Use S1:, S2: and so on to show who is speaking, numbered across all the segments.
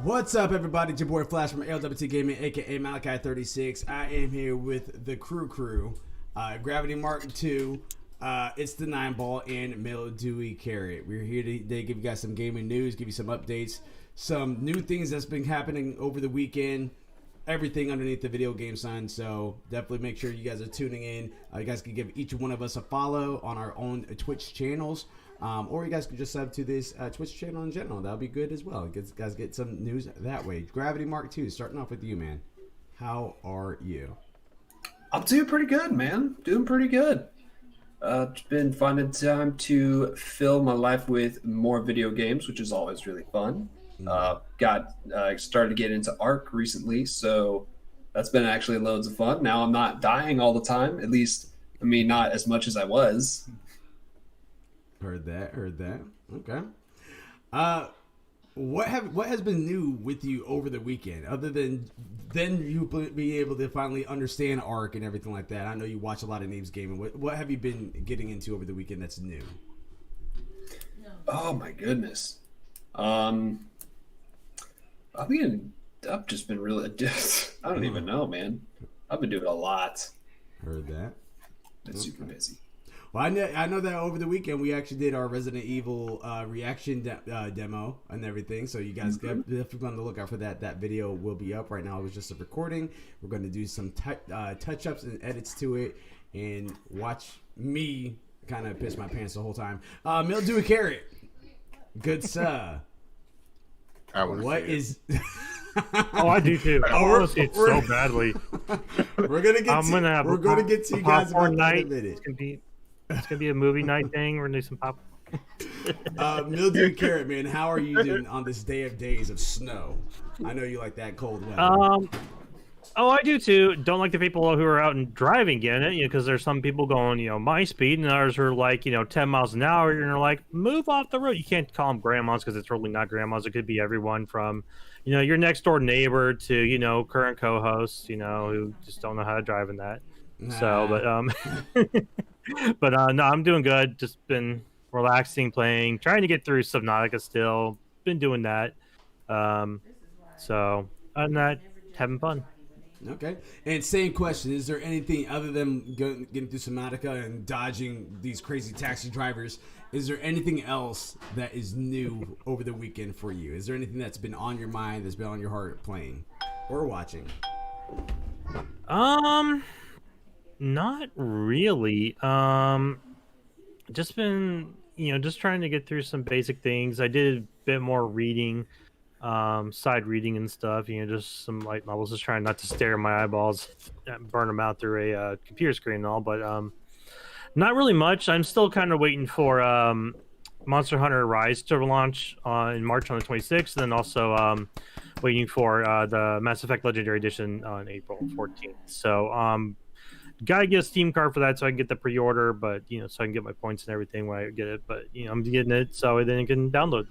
S1: What's up, everybody? It's your boy Flash from ALWT Gaming, aka Malachi36. I am here with the crew, Gravity Mark II. It's the 9-ball and Mildewy Carrot. We're here today to give you guys some gaming news, give you some updates, some new things that's been happening over the weekend. Everything underneath the video game sign, so definitely make sure you guys are tuning in. You guys can give each one of us a follow on our own Twitch channels, or you guys can just sub to this Twitch channel in general. That'll be good as well. You guys get some news that way. Gravity Mark II, starting off with you, man. How are you?
S2: I'm doing pretty good, man. Doing pretty good. It's been finding time to fill my life with more video games, which is always really fun. Started to get into Ark recently, so that's been actually loads of fun. Now I'm not dying all the time, at least, I mean, not as much as I was.
S1: Heard that. Okay. What has been new with you over the weekend, other than you being able to finally understand Ark and everything like that? I know you watch a lot of Names Gaming. What have you been getting into over the weekend that's new?
S2: Oh my goodness. I've just been really, I don't even know, man. I've been doing a lot.
S1: Heard that.
S2: Been super busy.
S1: Well, I know that over the weekend we actually did our Resident Evil reaction demo and everything. So you guys definitely be on the lookout for that. That video will be up right now. It was just a recording. We're going to do some touch-ups and edits to it, and watch me kind of piss my pants the whole time. Mildewy Carrot, good sir. What is?
S3: Oh, I do too. I want to see it so badly.
S1: We're gonna get to you guys about
S3: night.
S1: In a minute.
S3: It's gonna be a movie night thing. We're gonna do some pop.
S1: Mildewy Carrot, man, how are you doing on this day of days of snow? I know you like that cold weather.
S3: Oh, I do too. Don't like the people who are out and driving in it, because there's some people going, my speed, and others are like, 10 miles an hour, and they're like, move off the road. You can't call them grandmas because it's really not grandmas. It could be everyone from, your next door neighbor to, current co-hosts, who just don't know how to drive in that. Nah. So, but no, I'm doing good. Just been relaxing, playing, trying to get through Subnautica still. Been doing that. So, other than that, having fun.
S1: Okay. And same question. Is there anything other than getting through Subnautica and dodging these crazy taxi drivers? Is there anything else that is new over the weekend for you? Is there anything that's been on your mind, that's been on your heart playing or watching?
S3: Not really. Just been, just trying to get through some basic things. I did a bit more reading. Side reading and stuff, just some light novels, just trying not to stare at my eyeballs and burn them out through a computer screen and all, but not really much. I'm still kind of waiting for Monster Hunter Rise to launch in March on the 26th, and then also waiting for the Mass Effect Legendary Edition on April 14th. So gotta get a Steam card for that so I can get the pre-order, but so I can get my points and everything when I get it, but I'm getting it so then I can download.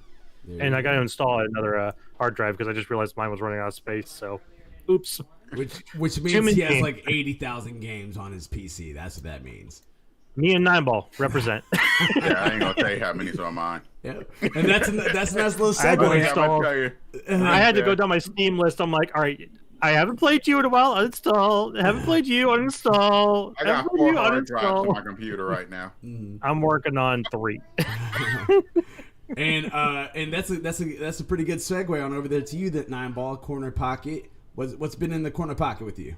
S3: And I got to install another hard drive because I just realized mine was running out of space. So, oops.
S1: Which means he has like 80,000 games on his PC. That's what that means.
S3: Me and 9-ball represent.
S4: Yeah, I ain't gonna tell you how many's on mine.
S1: Yeah, and that's a nice little segue.
S3: I had to go down my Steam list. I'm like, all right, I haven't played you in a while. Uninstall. Haven't played you. Uninstall.
S4: I got 4 hard drives on my computer right now.
S3: I'm working on 3.
S1: And that's a pretty good segue on over there to you, that 9-ball corner pocket. What's been in the corner pocket with you?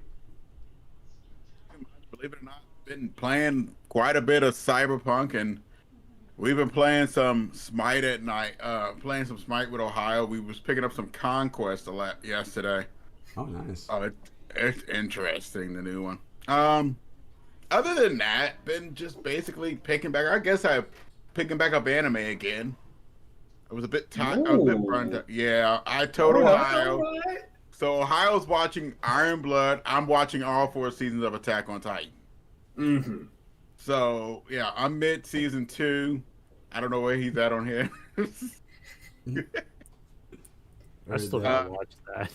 S4: Believe it or not, been playing quite a bit of Cyberpunk, and we've been playing some Smite at night. Playing some Smite with Ohio. We was picking up some Conquest a lot yesterday.
S1: Oh, nice.
S4: It's interesting, the new one. Other than that, been just basically picking back. I guess picking back up anime again. I was a bit tired. I was a bit burned out. Yeah, I told Ohio. Right. So Ohio's watching Iron Blood. I'm watching all 4 seasons of Attack on Titan.
S2: Mm-hmm.
S4: So yeah, I'm mid season 2. I don't know where he's at on here.
S3: I still gotta watch that.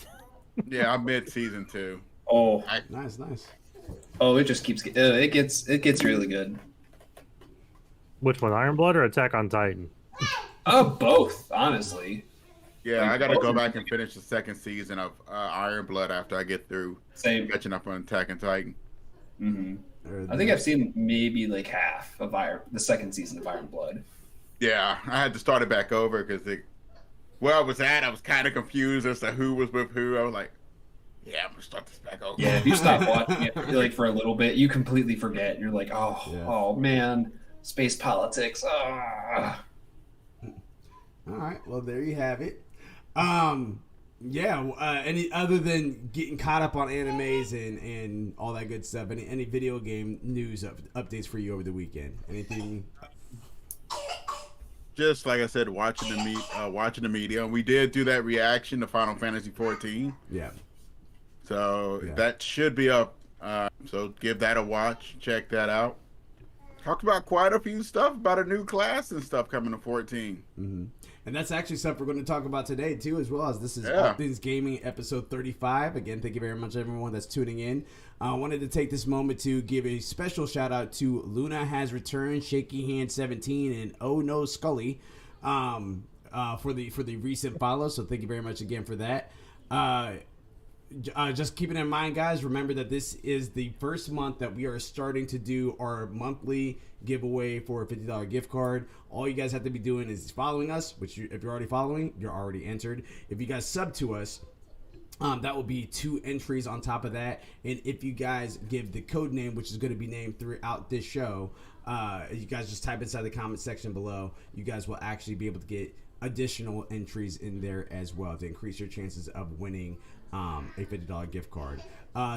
S4: Yeah, I'm mid season 2.
S2: Oh,
S1: nice.
S2: Oh, it just keeps it gets really good.
S3: Which one, Iron Blood or Attack on Titan?
S2: Both, honestly.
S4: Yeah, I got to go back and finish the second season of Iron Blood after I get through catching up on Attack on Titan.
S2: I think I've seen maybe like half of the second season of Iron Blood.
S4: Yeah, I had to start it back over because where I was at, I was kind of confused as to who was with who. I was like, yeah, I'm gonna start this back over.
S2: Yeah, if you stop watching it like for a little bit, you completely forget. You're like, oh man, space politics. Ah.
S1: All right, well there you have it. Any other than getting caught up on animes and all that good stuff? Any video game news updates for you over the weekend? Anything?
S4: Just like I said, watching the media. We did do that reaction to Final Fantasy 14.
S1: Yeah.
S4: So that should be up. So give that a watch. Check that out. Talked about quite a few stuff about a new class and stuff coming to 14.
S1: Mm-hmm. And that's actually stuff we're going to talk about today too, as well as this is ALWT Things Gaming episode 35. Again, thank you very much everyone that's tuning in. I wanted to take this moment to give a special shout out to Luna Has Returned, Shaky Hand 17, and Oh No Scully for the recent follow. So thank you very much again for that. Just keeping in mind, guys, remember that this is the first month that we are starting to do our monthly giveaway for a $50 gift card. All you guys have to be doing is following us, which if you're already following, you're already entered. If you guys sub to us, that will be 2 entries on top of that. And if you guys give the code name, which is going to be named throughout this show, you guys just type inside the comment section below. You guys will actually be able to get additional entries in there as well to increase your chances of winning a $50 gift card.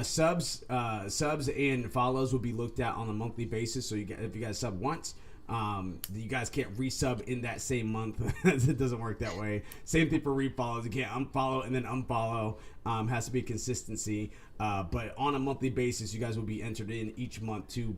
S1: Subs and follows will be looked at on a monthly basis. So if you guys sub once, you guys can't resub in that same month. It doesn't work that way. Same thing for refollows. You can't unfollow and then unfollow. Has to be consistency. But on a monthly basis, you guys will be entered in each month to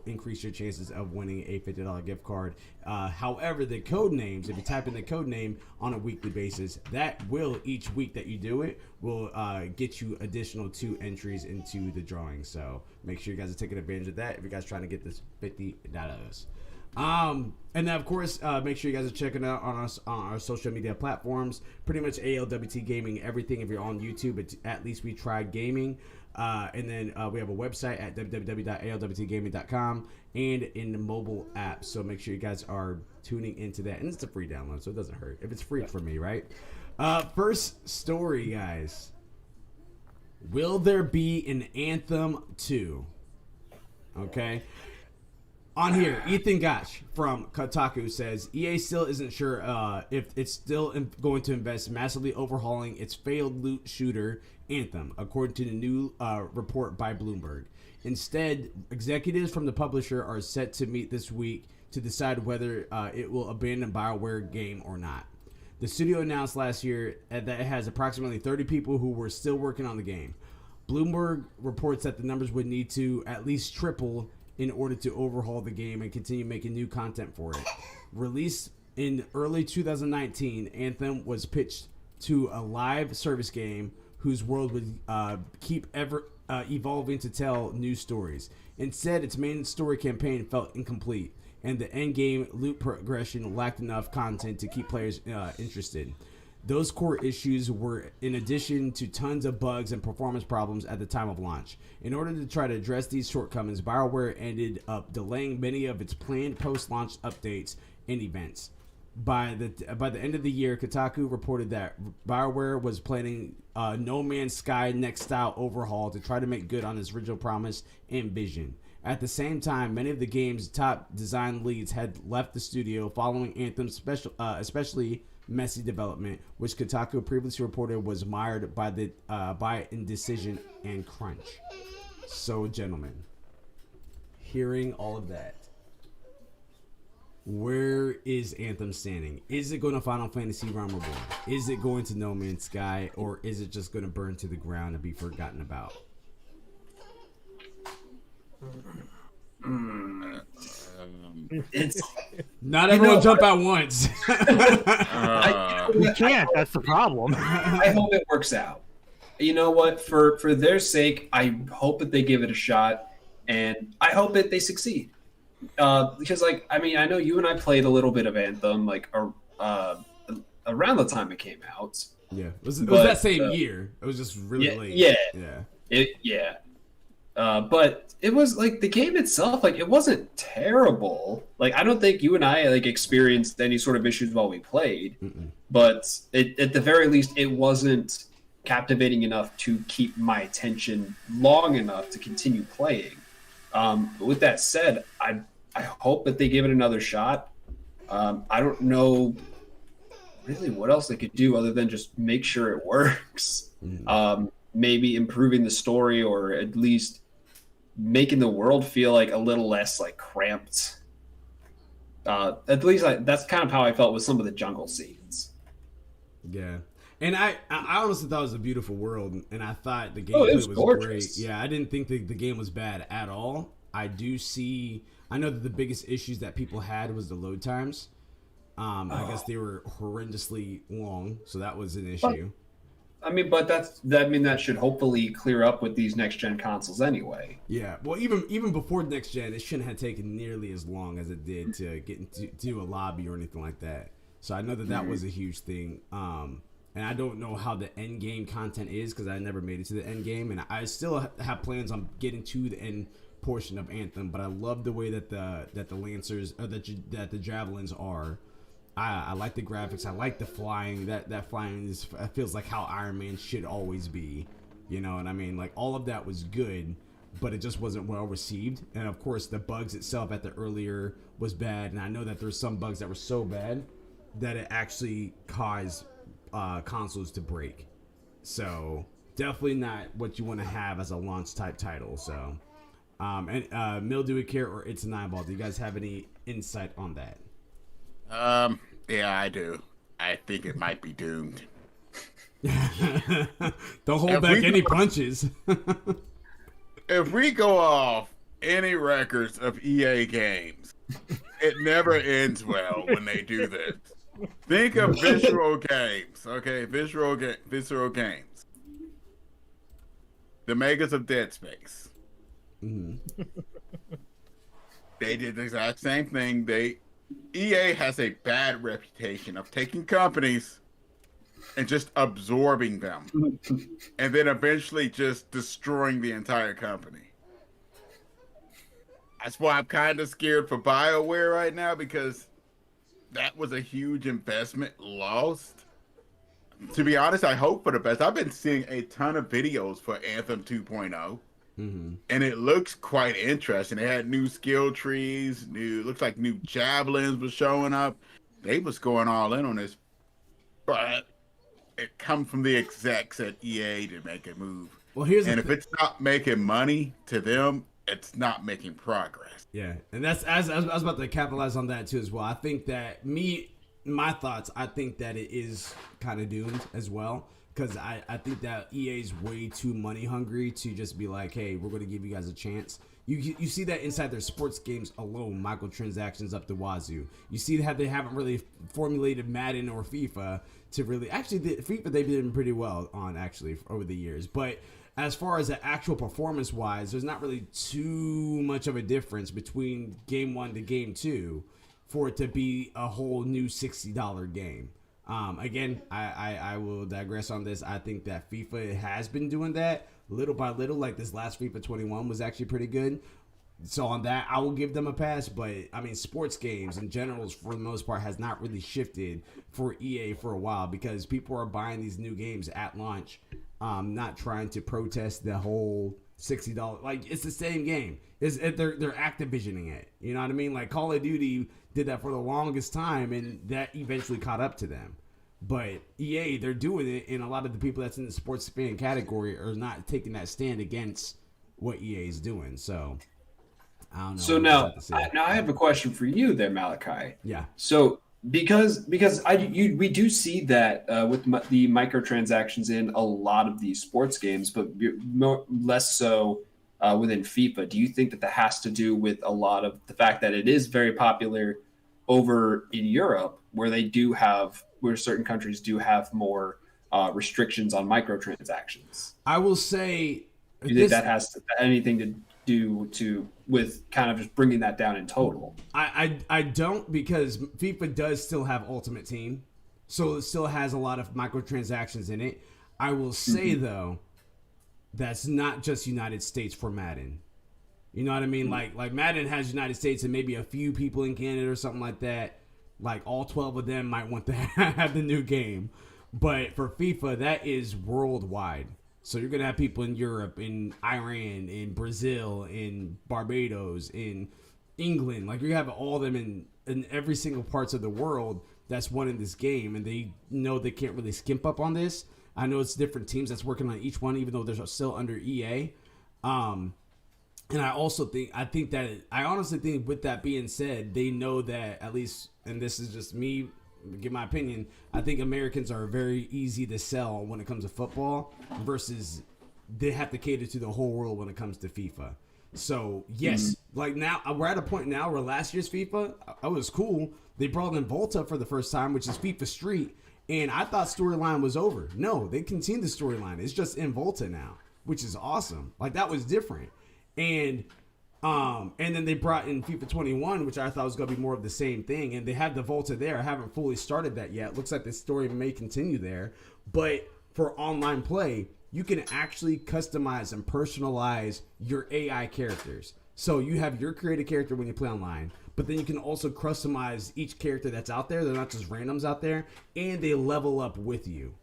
S1: increase your chances of winning a $50 gift card. However, the code names, if you type in the code name on a weekly basis, that will, each week that you do it, will get you additional 2 entries into the drawing. So make sure you guys are taking advantage of that if you guys are trying to get this $50. And then of course, make sure you guys are checking out on us on our social media platforms. Pretty much ALWT Gaming, everything. If you're on YouTube, it's At Least We Tried Gaming. And then we have a website at www.alwtgaming.com and in the mobile app. So make sure you guys are tuning into that. And it's a free download, so it doesn't hurt. If it's free, it's for me, right? First story, guys. Will there be an Anthem 2? Okay. On here, Ethan Gotch from Kotaku says EA still isn't sure if it's still going to invest massively overhauling its failed loot shooter Anthem, according to the new report by Bloomberg. Instead, executives from the publisher are set to meet this week to decide whether it will abandon BioWare game or not. The studio announced last year that it has approximately 30 people who were still working on the game. Bloomberg reports that the numbers would need to at least triple in order to overhaul the game and continue making new content for it. Released in early 2019, Anthem was pitched to a live service game whose world would keep ever evolving to tell new stories. Instead, its main story campaign felt incomplete, and the end-game loot progression lacked enough content to keep players interested. Those core issues were in addition to tons of bugs and performance problems at the time of launch. In order to try to address these shortcomings, BioWare ended up delaying many of its planned post-launch updates and events. By the end of the year, Kotaku reported that BioWare was planning No Man's Sky next style overhaul to try to make good on its original promise and vision. At the same time, many of the game's top design leads had left the studio following Anthem's especially messy development, which Kotaku previously reported was mired by indecision and crunch. So, gentlemen, hearing all of that, where is Anthem standing? Is it going to Final Fantasy Realm Reborn? Is it going to No Man's Sky? Or is it just going to burn to the ground and be forgotten about?
S2: It's
S1: not everyone jump at once.
S3: We can't. That's the problem.
S2: I hope it works out. You know what? For their sake, I hope that they give it a shot, and I hope that they succeed. Because, like, I mean, I know you and I played a little bit of Anthem, like around around the time it came out.
S1: Yeah, it was that same year. It was just really late.
S2: Yeah. But it was like the game itself, like it wasn't terrible. Like I don't think you and I like experienced any sort of issues while we played, but at the very least, it wasn't captivating enough to keep my attention long enough to continue playing. But with that said, I hope that they give it another shot. I don't know really what else they could do other than just make sure it works. Maybe improving the story, or at least making the world feel like a little less like cramped. At least that's kind of how I felt with some of the jungle scenes.
S1: Yeah. And I honestly thought it was a beautiful world, and I thought the gameplay was
S2: gorgeous.
S1: great. Yeah, I didn't think the game was bad at all. I know that the biggest issues that people had was the load times. I guess they were horrendously long, so that was an issue.
S2: But that should hopefully clear up with these next gen consoles anyway.
S1: Yeah, well, even before next gen, it shouldn't have taken nearly as long as it did to get into a lobby or anything like that. So I know that was a huge thing. And I don't know how the end game content is because I never made it to the end game, and I still have plans on getting to the end portion of Anthem. But I love the way that the Lancers or that the Javelins are. I like the graphics. I like the flying. That flying feels like how Iron Man should always be. You know what I mean? Like all of that was good, but it just wasn't well received. And of course, the bugs itself at the earlier was bad. And I know that there's some bugs that were so bad that it actually caused consoles to break. So definitely not what you want to have as a launch type title. So, and Mildewy Care or It's a 9-Ball. Do you guys have any insight on that?
S4: Yeah, I do. I think it might be doomed.
S1: Don't hold back any punches.
S4: If we go off any records of EA games, it never ends well when they do this. Think of visual games, okay? Visual games. The makers of Dead Space. They did the exact same thing. EA has a bad reputation of taking companies and just absorbing them and then eventually just destroying the entire company. That's why I'm kind of scared for BioWare right now, because that was a huge investment lost. To be honest, I hope for the best. I've been seeing a ton of videos for Anthem 2.0. And it looks quite interesting. They had new skill trees, looks like new javelins were showing up. They was going all in on this, but it comes from the execs at EA to make a move.
S1: Well,
S4: if it's not making money to them, it's not making progress.
S1: Yeah, and that's as I was about to capitalize on that too as well. I think that my thoughts. I think that it is kind of doomed as well. Because I think that EA's way too money hungry to just be like, hey, we're going to give you guys a chance. You see that inside their sports games alone, microtransactions up the wazoo. You see how they haven't really formulated Madden or FIFA to really... Actually, FIFA they've been pretty well on, actually, over the years. But as far as the actual performance-wise, there's not really too much of a difference between Game 1 to Game 2 for it to be a whole new $60 game. Again, I will digress on this. I think that FIFA has been doing that little by little. Like this last FIFA 21 was actually pretty good. So on that, I will give them a pass. But I mean, sports games in general, for the most part, has not really shifted for EA for a while because people are buying these new games at launch, not trying to protest the whole $60. Like it's the same game. They're Activisioning it. You know what I mean? Like Call of Duty did that for the longest time, and that eventually caught up to them. But EA, they're doing it, and a lot of the people that's in the sports fan category are not taking that stand against what EA is doing. So, I don't know.
S2: So now I have a question for you there, Malachi.
S1: Yeah.
S2: So because we do see that with the microtransactions in a lot of these sports games, but less so within FIFA. Do you think that has to do with a lot of the fact that it is very popular over in Europe, where certain countries do have more restrictions on microtransactions?
S1: I will say,
S2: do you think that has anything to do with kind of just bringing that down in total?
S1: I don't, because FIFA does still have Ultimate Team. So it still has a lot of microtransactions in it. I will say though, that's not just United States for Madden. You know what I mean? Like Madden has United States and maybe a few people in Canada or something like that. Like all 12 of them might want to have the new game. But for FIFA, that is worldwide. So you're going to have people in Europe, in Iran, in Brazil, in Barbados, in England. Like you have all of them in every single parts of the world that's wanting this game. And they know they can't really skimp up on this. I know it's different teams that's working on each one, even though they're still under EA. And I honestly think with that being said, they know that at least, and this is just me, give my opinion, I think Americans are very easy to sell when it comes to football versus they have to cater to the whole world when it comes to FIFA. So yes, like now we're at a point now where last year's FIFA, it was cool. They brought in Volta for the first time, which is FIFA Street. And I thought storyline was over. No, they continue the storyline. It's just in Volta now, which is awesome. Like that was different. And then they brought in FIFA 21, which I thought was going to be more of the same thing. And they have the Volta there. I haven't fully started that yet. Looks like the story may continue there. But for online play, you can actually customize and personalize your AI characters. So you have your created character when you play online, but then you can also customize each character that's out there. They're not just randoms out there, and they level up with you.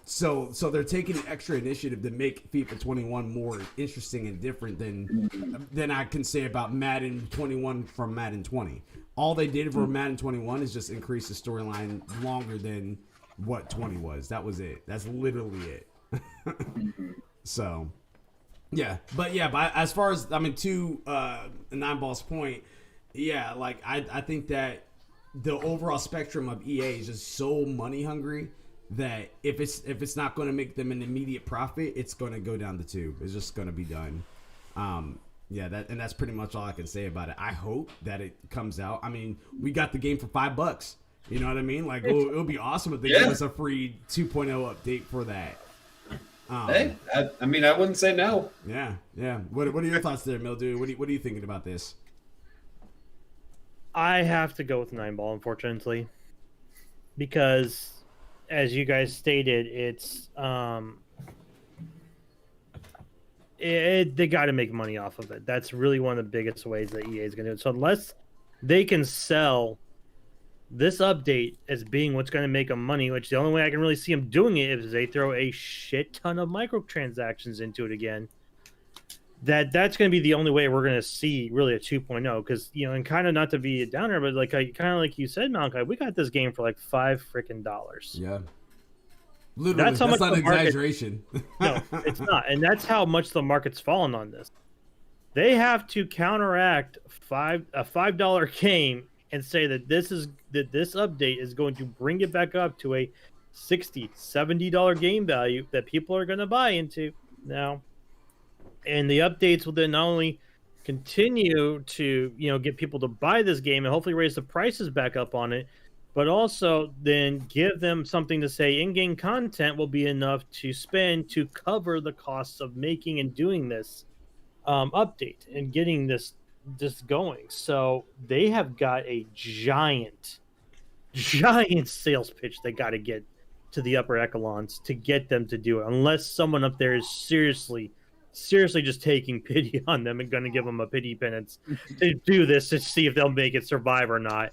S1: So they're taking extra initiative to make FIFA 21 more interesting and different than I can say about Madden 21 from Madden 20. All they did for Madden 21 is just increase the storyline longer than what 20 was. That was it. That's literally it. So, yeah. But as far as, to Nine Ball's point, yeah, like I think that the overall spectrum of EA is just so money hungry that if it's not going to make them an immediate profit, it's going to go down the tube. It's just going to be done. That's pretty much all I can say about it. I hope that it comes out. I mean, we got the game for $5. You know what I mean? Like, it'll be awesome if they give us a free 2.0 update for that.
S2: Hey, I wouldn't say no.
S1: Yeah. What are your thoughts there, Mildew? What are you thinking about this?
S3: I have to go with Nine Ball, unfortunately, because as you guys stated, it's they got to make money off of it. That's really one of the biggest ways that EA is going to do it. So unless they can sell this update as being what's going to make them money, which the only way I can really see them doing it is they throw a shit ton of microtransactions into it again. That's going to be the only way we're going to see really a 2.0, because and kind of not to be a downer, but kind of like you said, Malachi, we got this game for like $5 freaking.
S1: Yeah, literally, that's not an exaggeration.
S3: No, it's not, and that's how much the market's fallen on this. They have to counteract a $5 game and say that this update is going to bring it back up to a $60, $70 game value that people are going to buy into now. And the updates will then not only continue to, get people to buy this game and hopefully raise the prices back up on it, but also then give them something to say in-game content will be enough to spend to cover the costs of making and doing this update and getting this going. So they have got a giant sales pitch they got to get to the upper echelons to get them to do it, unless someone up there is seriously just taking pity on them and going to give them a pity penance to do this to see if they'll make it survive or not.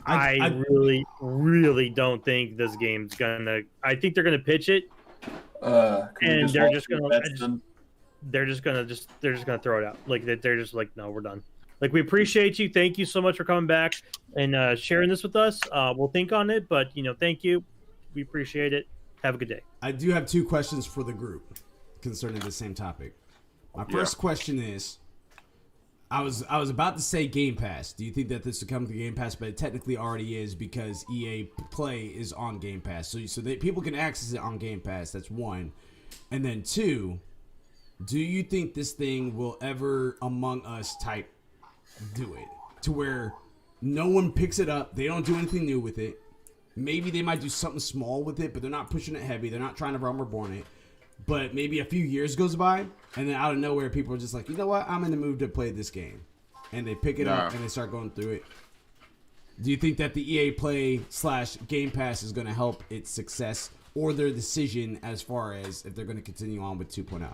S3: I really, really don't think this game's gonna. I think they're gonna pitch it, and they're just gonna throw it out. Like they're just like, no, we're done. Like, we appreciate you. Thank you so much for coming back and sharing this with us. We'll think on it, but thank you. We appreciate it. Have a good day.
S1: I do have 2 questions for the group concerning the same topic. My first question is, I was about to say Game Pass. Do you think that this will come to Game Pass? But it technically already is, because EA Play is on Game Pass. So people can access it on Game Pass. That's one. And then 2, do you think this thing will ever Among Us type do it? To where no one picks it up. They don't do anything new with it. Maybe they might do something small with it, but they're not pushing it heavy. They're not trying to Realm Reborn it. But maybe a few years goes by, and then out of nowhere, people are just like, you know what? I'm in the mood to play this game. And they pick it up, and they start going through it. Do you think that the EA Play / Game Pass is going to help its success or their decision as far as if they're going to continue on with 2.0?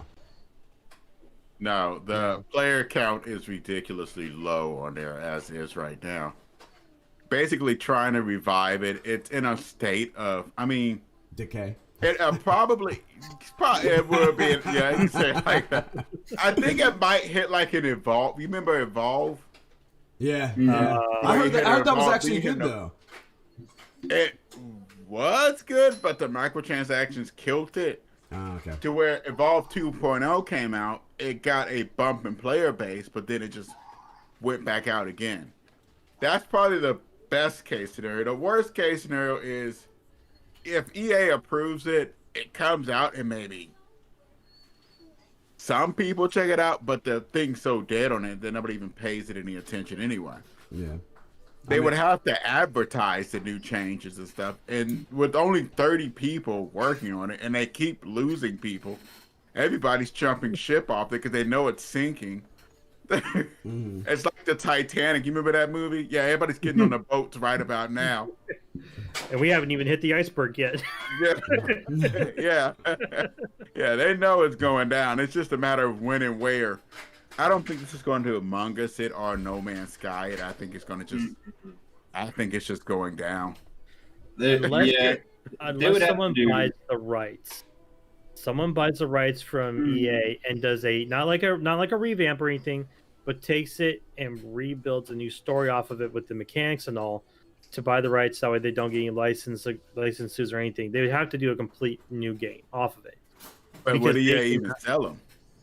S4: No, the player count is ridiculously low on there as is right now. Basically trying to revive it. It's in a state of,
S1: Decay.
S4: It probably it will be. Yeah, you can say it like that. I think it might hit like an Evolve. You remember Evolve?
S1: Yeah.
S4: I
S1: I heard that was
S4: Evolve,
S1: actually good, though.
S4: It was good, but the microtransactions killed it.
S1: Oh, okay.
S4: To where Evolve 2.0 came out, it got a bump in player base, but then it just went back out again. That's probably the best case scenario. The worst case scenario is if EA approves it, it comes out and maybe some people check it out, but the thing's so dead on it that nobody even pays it any attention anyway.
S1: Yeah.
S4: They would have to advertise the new changes and stuff. And with only 30 people working on it, and they keep losing people, everybody's jumping ship off it because they know it's sinking. It's like the Titanic. You remember that movie? Yeah, everybody's getting on the boats right about now.
S3: And we haven't even hit the iceberg yet.
S4: Yeah. Yeah, they know it's going down. It's just a matter of when and where. I don't think this is going to Among Us it or No Man's Sky it. I think it's going to just. I think it's just going down.
S3: Unless someone buys the rights. Someone buys the rights from EA and does not like a revamp or anything, but takes it and rebuilds a new story off of it with the mechanics and all to buy the rights. That way they don't get any licenses or anything. They would have to do a complete new game off of it.
S4: But would EA even sell them?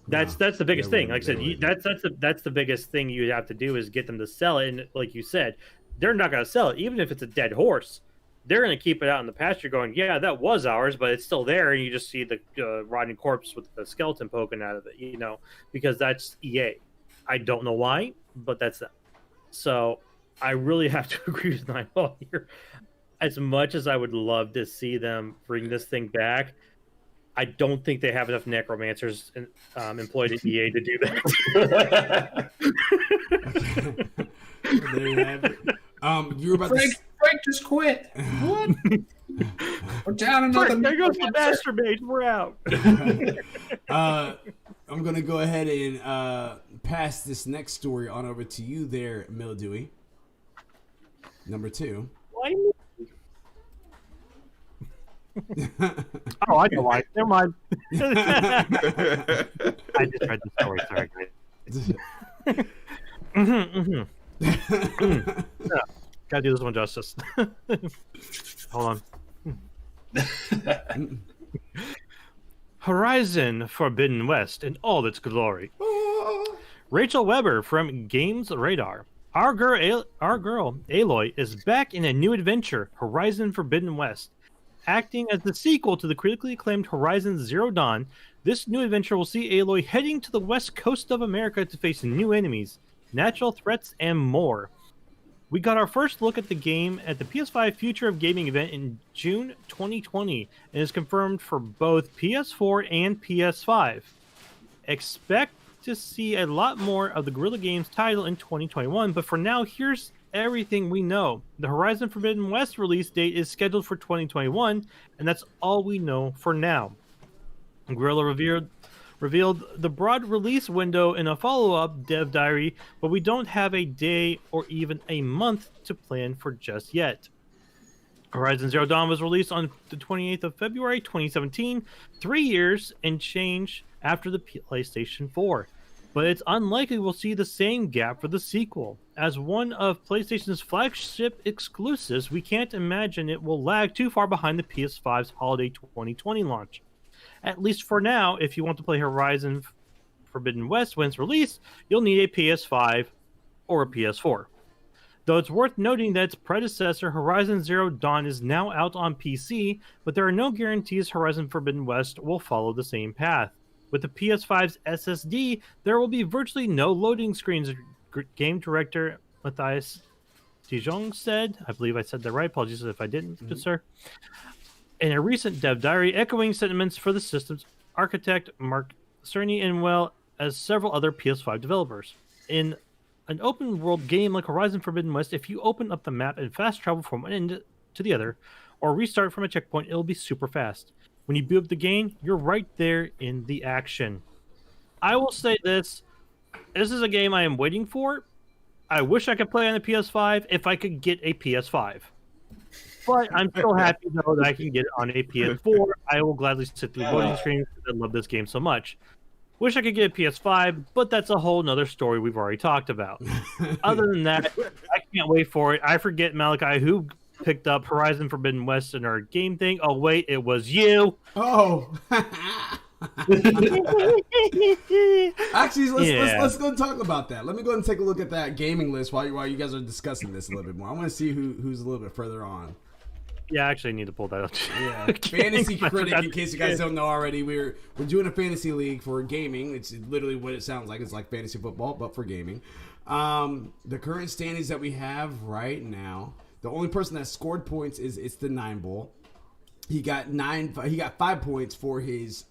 S3: That's the biggest thing. Like I said, that's the biggest thing you have to do is get them to sell it. And like you said, they're not going to sell it, even if it's a dead horse. They're going to keep it out in the pasture, going, "Yeah, that was ours, but it's still there." And you just see the rotting corpse with the skeleton poking out of it, because that's EA. I don't know why, but that's them. So I really have to agree with Nineball here. As much as I would love to see them bring this thing back, I don't think they have enough necromancers employed at EA to do that.
S1: There you have it. You were about
S2: Frank just quit. What? We're down another.
S3: There goes the master mage. We're out.
S1: I'm gonna go ahead and pass this next story on over to you, there, Mildewy. Number 2.
S3: Why? Oh, I know why. Never mind. I just read the story. Sorry, guys. Yeah, gotta do this one justice. Hold on. Horizon Forbidden West in all its glory. Rachel Weber from Games Radar. Our girl Aloy is back in a new adventure, Horizon Forbidden West. Acting as the sequel to the critically acclaimed Horizon Zero Dawn, this new adventure will see Aloy heading to the west coast of America to face new enemies, natural threats, and more. We got our first look at the game at the PS5 Future of Gaming event in June 2020, and is confirmed for both PS4 and PS5. Expect to see a lot more of the Guerrilla Games title in 2021, but for now, here's everything we know. The Horizon Forbidden West release date is scheduled for 2021, and that's all we know for now. Guerrilla revealed the broad release window in a follow-up dev diary, but we don't have a day or even a month to plan for just yet. Horizon Zero Dawn was released on the 28th of February 2017, 3 years and change after the PlayStation 4. But it's unlikely we'll see the same gap for the sequel. As one of PlayStation's flagship exclusives, we can't imagine it will lag too far behind the PS5's holiday 2020 launch. At least for now, if you want to play Horizon Forbidden West when it's released, you'll need a PS5 or a PS4. Though it's worth noting that its predecessor, Horizon Zero Dawn, is now out on PC, but there are no guarantees Horizon Forbidden West will follow the same path. With the PS5's SSD, there will be virtually no loading screens, game director Matthias Dijon said. I believe I said that right. Apologies if I didn't, good sir. In a recent dev diary, echoing sentiments for the system's architect Mark Cerny, and well as several other PS5 developers. In an open world game like Horizon Forbidden West, if you open up the map and fast travel from one end to the other, or restart from a checkpoint, it'll be super fast. When you boot up the game, you're right there in the action. I will say this is a game I am waiting for. I wish I could play on the PS5 if I could get a PS5. But I'm so happy, though, that I can get it on a PS4. I will gladly sit through loading screens because I love this game so much. Wish I could get a PS5, but that's a whole nother story we've already talked about. Other than that, I can't wait for it. I forget, Malachi, who picked up Horizon Forbidden West in our game thing. Oh, wait, it was you.
S1: Oh. Actually, let's go and talk about that. Let me go and take a look at that gaming list while you guys are discussing this a little bit more. I want to see who's a little bit further on.
S3: Yeah, I actually need to pull that up.
S1: Yeah, Fantasy Critic. In case you guys don't know already, we're doing a fantasy league for gaming. It's literally what it sounds like. It's like fantasy football, but for gaming. The current standings that we have right now, the only person that scored points is the 9 Bull. He got 5 points for his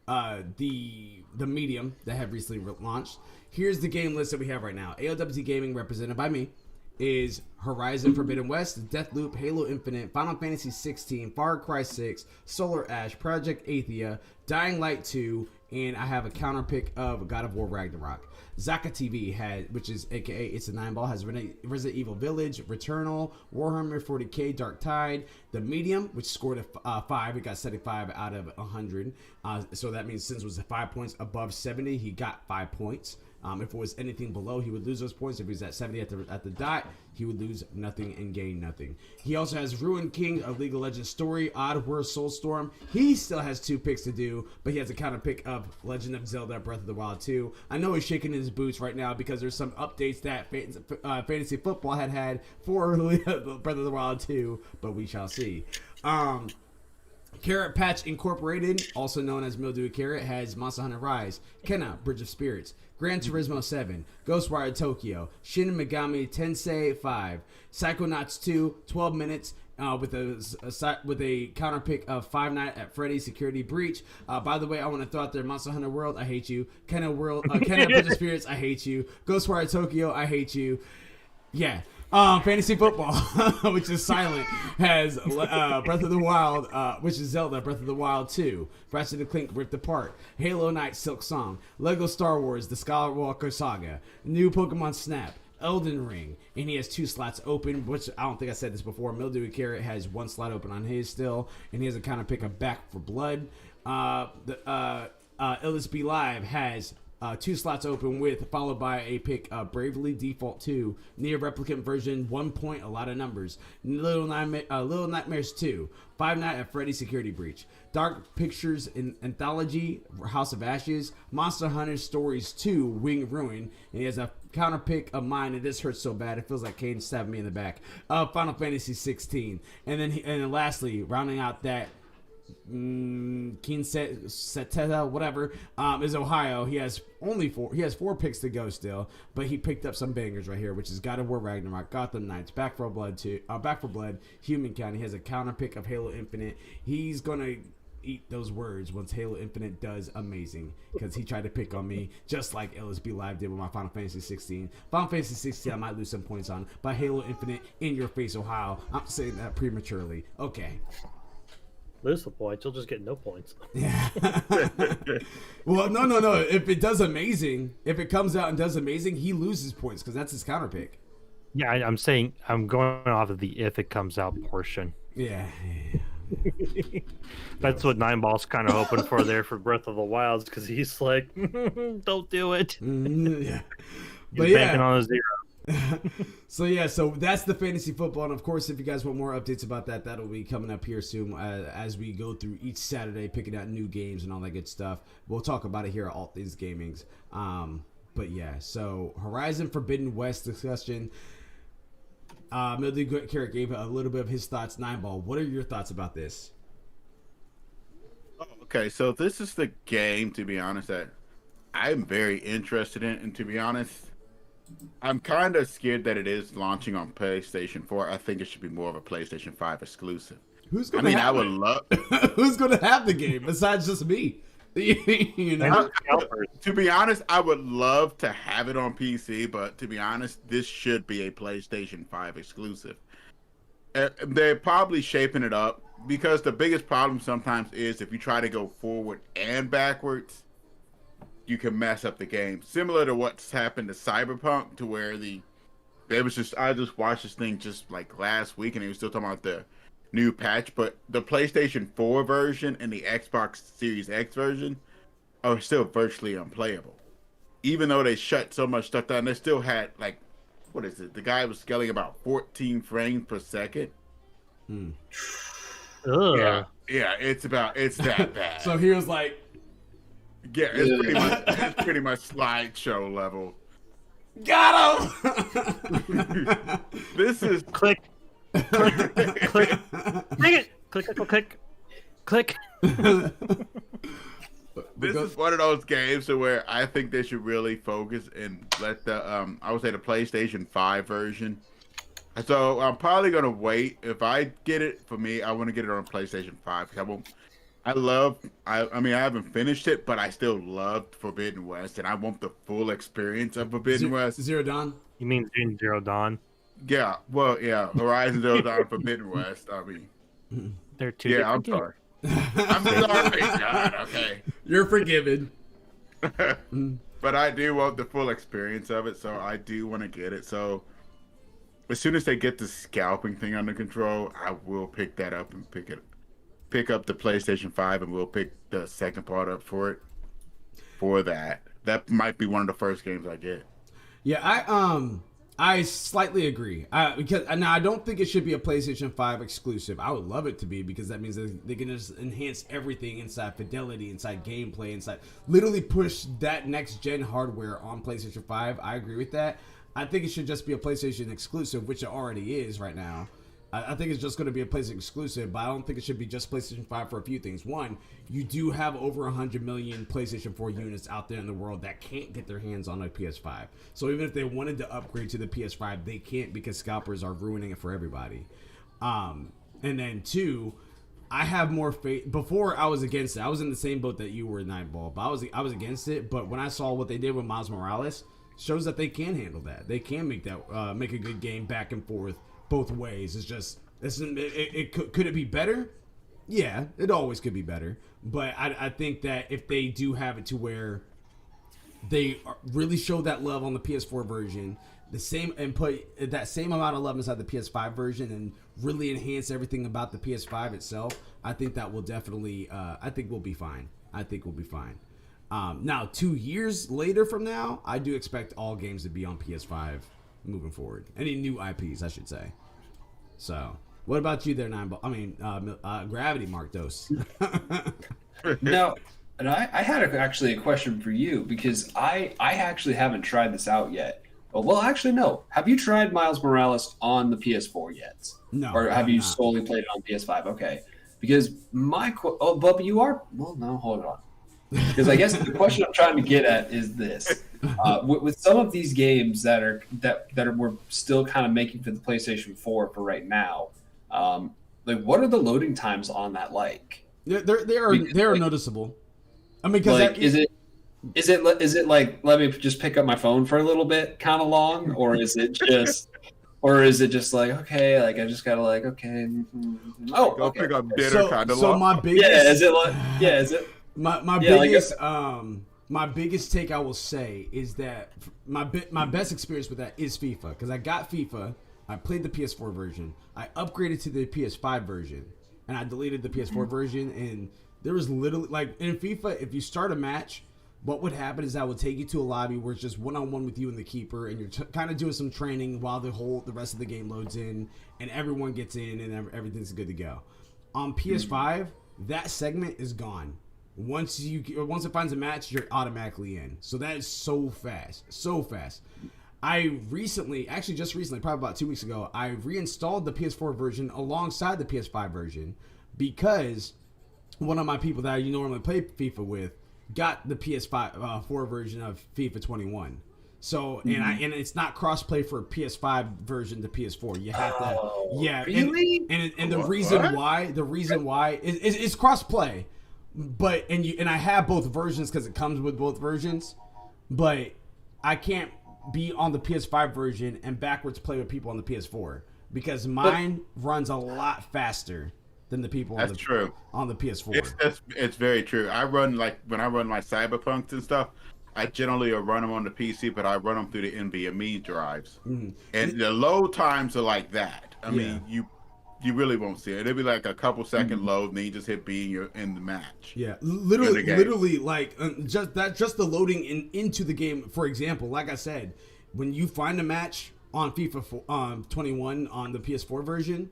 S1: the medium that have recently launched. Here's the game list that we have right now. ALWT Gaming, represented by me, is Horizon Forbidden West, Deathloop, Halo Infinite, Final Fantasy 16, Far Cry 6, Solar Ash, Project Athia, Dying Light 2, and I have a counter pick of God of War Ragnarok. Zaka TV had, which is aka It's a 9 Ball, has Resident Evil Village, Returnal, Warhammer 40k, Dark Tide, The Medium, which scored a 5. He got 75 out of 100. So that means since it was 5 points above 70, he got 5 points. If it was anything below, he would lose those points. If he was at 70 at the dot, he would lose nothing and gain nothing. He also has Ruined King, a League of Legends story, Oddworld Soulstorm. He still has 2 picks to do, but he has a counter pick of Legend of Zelda Breath of the Wild 2. I know he's shaking his boots right now because there's some updates that Fantasy Football had for Breath of the Wild 2, but we shall see. Carrot Patch Incorporated, also known as Mildewy Carrot, has Monster Hunter Rise, Kenna, Bridge of Spirits, Gran Turismo 7, Ghostwire Tokyo, Shin Megami Tensei 5, Psychonauts 2, 12 minutes, with a counter pick of Five Nights at Freddy's Security Breach. By the way, I want to throw out there Monster Hunter World, I hate you. Kenna Bridge of Spirits, I hate you. Ghostwire Tokyo, I hate you. Yeah. Fantasy Football, which is silent, has Breath of the Wild, which is Zelda Breath of the Wild 2, Ratchet and Clank Ripped Apart, Halo Knight Silk Song, Lego Star Wars The Skywalker Saga, New Pokemon Snap, Elden Ring, and he has 2 slots open, which I don't think I said this before. Mildewy Carrot has 1 slot open on his still, and he has a counter pick of Back for Blood. LSB Live has 2 slots open with, followed by a pick Bravely Default 2, Near Replicant version 1 point, a lot of numbers, Little Nightmares 2, Five Nights at Freddy's Security Breach, Dark Pictures Anthology, House of Ashes, Monster Hunter Stories 2, Wing Ruin, and he has a counter pick of mine, and this hurts so bad it feels like Kane stabbed me in the back, Final Fantasy 16, and then lastly, rounding out that Seteta, whatever, is Ohio. He has 4 picks to go still, but he picked up some bangers right here, which is God of War Ragnarok, Gotham Knights, Back for Blood 2, Back for Blood, Human County. He has a counter pick of Halo Infinite. He's gonna eat those words once Halo Infinite does amazing, because he tried to pick on me just like LSB Live did with my Final Fantasy 16. Final Fantasy 16 I might lose some points on, but Halo Infinite, in your face, Ohio. I'm saying that prematurely. Okay.
S3: Lose the points, you'll just get no points.
S1: Yeah. Well, no. If it does amazing, if it comes out and does amazing, he loses points because that's his counter pick.
S3: Yeah, I'm saying I'm going off of the if it comes out portion.
S1: Yeah.
S3: That's what 9 Ball's kind of hoping for there for Breath of the Wilds, because he's like, don't do it.
S1: Yeah.
S3: He's banking on a 0.
S1: So that's the Fantasy Football, and of course, if you guys want more updates about that, that'll be coming up here soon as we go through each Saturday, picking out new games and all that good stuff. We'll talk about it here at ALWT Things Gaming. But yeah, so Horizon Forbidden West discussion. Mildewy Carrot gave a little bit of his thoughts. 9 Ball, what are your thoughts about this?
S4: Oh, okay, so this is the game, to be honest, that I'm very interested in, and to be honest, I'm kind of scared that it is launching on PlayStation 4. I think it should be more of a PlayStation 5 exclusive.
S1: Who's gonna have the game besides just me? You know?
S4: To be honest, I would love to have it on PC, but to be honest, this should be a PlayStation 5 exclusive. They're probably shaping it up because the biggest problem sometimes is if you try to go forward and backwards, you can mess up the game. Similar to what's happened to Cyberpunk, to where I just watched this thing just like last week, and he was still talking about the new patch, but the PlayStation 4 version and the Xbox Series X version are still virtually unplayable. Even though they shut so much stuff down, they still had like, what is it? The guy was scaling about 14 frames per second. Yeah, it's that bad.
S1: So he was like,
S4: yeah, it's pretty much slideshow level.
S1: got him.
S4: This is
S3: Click. Click. Click. Click.
S4: This is one of those games where I think they should really focus and let the I would say the PlayStation 5 version. So I'm probably gonna wait. If I get it, for me, I want to get it on PlayStation 5. I mean, I haven't finished it, but I still loved Forbidden West, and I want the full experience of Forbidden West.
S1: Zero Dawn?
S3: You mean Zero Dawn?
S4: Yeah, well, yeah, Horizon Zero Dawn, Forbidden West. I mean,
S3: They're two.
S4: yeah, I'm
S3: different
S4: sorry. I'm sorry, God. Okay.
S1: You're forgiven.
S4: But I do want the full experience of it, so I do want to get it. So as soon as they get the scalping thing under control, I will pick that up and pick up the PlayStation 5, and we'll pick the second part up for it. For that, that might be one of the first games I get.
S1: Yeah, I slightly agree. Because now I don't think it should be a PlayStation 5 exclusive. I would love it to be, because that means they can just enhance everything inside fidelity, inside gameplay, inside literally push that next gen hardware on PlayStation 5. I agree with that. I think it should just be a PlayStation exclusive, which it already is right now. I think it's just going to be a PlayStation exclusive, but I don't think it should be just PlayStation 5 for a few things. One, you do have over 100 million PlayStation 4 units out there in the world that can't get their hands on a PS5. So even if they wanted to upgrade to the PS5, they can't, because scalpers are ruining it for everybody. And then two, I have more faith. Before, I was against it. I was in the same boat that you were, Nightball, but I was against it. But when I saw what they did with Miles Morales, shows that they can handle that. They can make that make a good game back and forth both ways. It's just could it be better? Yeah, it always could be better. But I think that if they do have it to where they really show that love on the PS4 version, the same, and put that same amount of love inside the PS5 version, and really enhance everything about the PS5 itself, I think that will definitely I think we'll be fine. Now 2 years later from now, I do expect all games to be on PS5 moving forward. Any new IPs, I should say. So, what about you there, Gravity, Mark Dose?
S2: No, and I had actually a question for you, because I actually haven't tried this out yet. Well, actually, no. Have you tried Miles Morales on the PS4 yet?
S1: No.
S2: Or have you solely played it on PS5? Okay. Because but you are. Well, no, hold on. Because I guess the question I'm trying to get at is this: with some of these games that we're still kind of making for the PlayStation 4 for right now, like, what are the loading times on that like?
S1: They are noticeable. I mean, because
S2: like, is it like, let me just pick up my phone for a little bit kind of long, or is it just like, okay, like I just gotta like, okay,
S4: go pick up dinner kind of long.
S1: So my biggest
S2: is it
S1: my biggest my biggest take, I will say, is that my best experience with that is FIFA, because I got FIFA, I played the PS4 version, I upgraded to the PS5 version, and I deleted the PS4 version, and there was literally, like, in FIFA, if you start a match, what would happen is I would take you to a lobby where it's just one-on-one with you and the keeper, and you're kind of doing some training while the rest of the game loads in, and everyone gets in, and everything's good to go. On PS5, that segment is gone. Once it finds a match, you're automatically in. So that is so fast. I just recently, probably about 2 weeks ago, I reinstalled the PS4 version alongside the PS5 version, because one of my people that I normally play FIFA with got the PS5 4 version of FIFA 21. So and it's not crossplay for PS5 version to PS4. You have to, yeah.
S2: Really?
S1: And the reason why is crossplay. but and I have both versions because it comes with both versions, but I can't be on the PS5 version and backwards play with people on the PS4 because mine runs a lot faster than the people on the PS4.
S4: It's very true. I run like when I run my Cyberpunks and stuff. I generally run them on the PC, but I run them through the NVMe drives, and the load times are like that. I mean, you really won't see it. It'll be like a couple second load, and then you just hit B, and you're in the match.
S1: Yeah, literally, like just the loading into the game. For example, like I said, when you find a match on FIFA 21 on the PS4 version,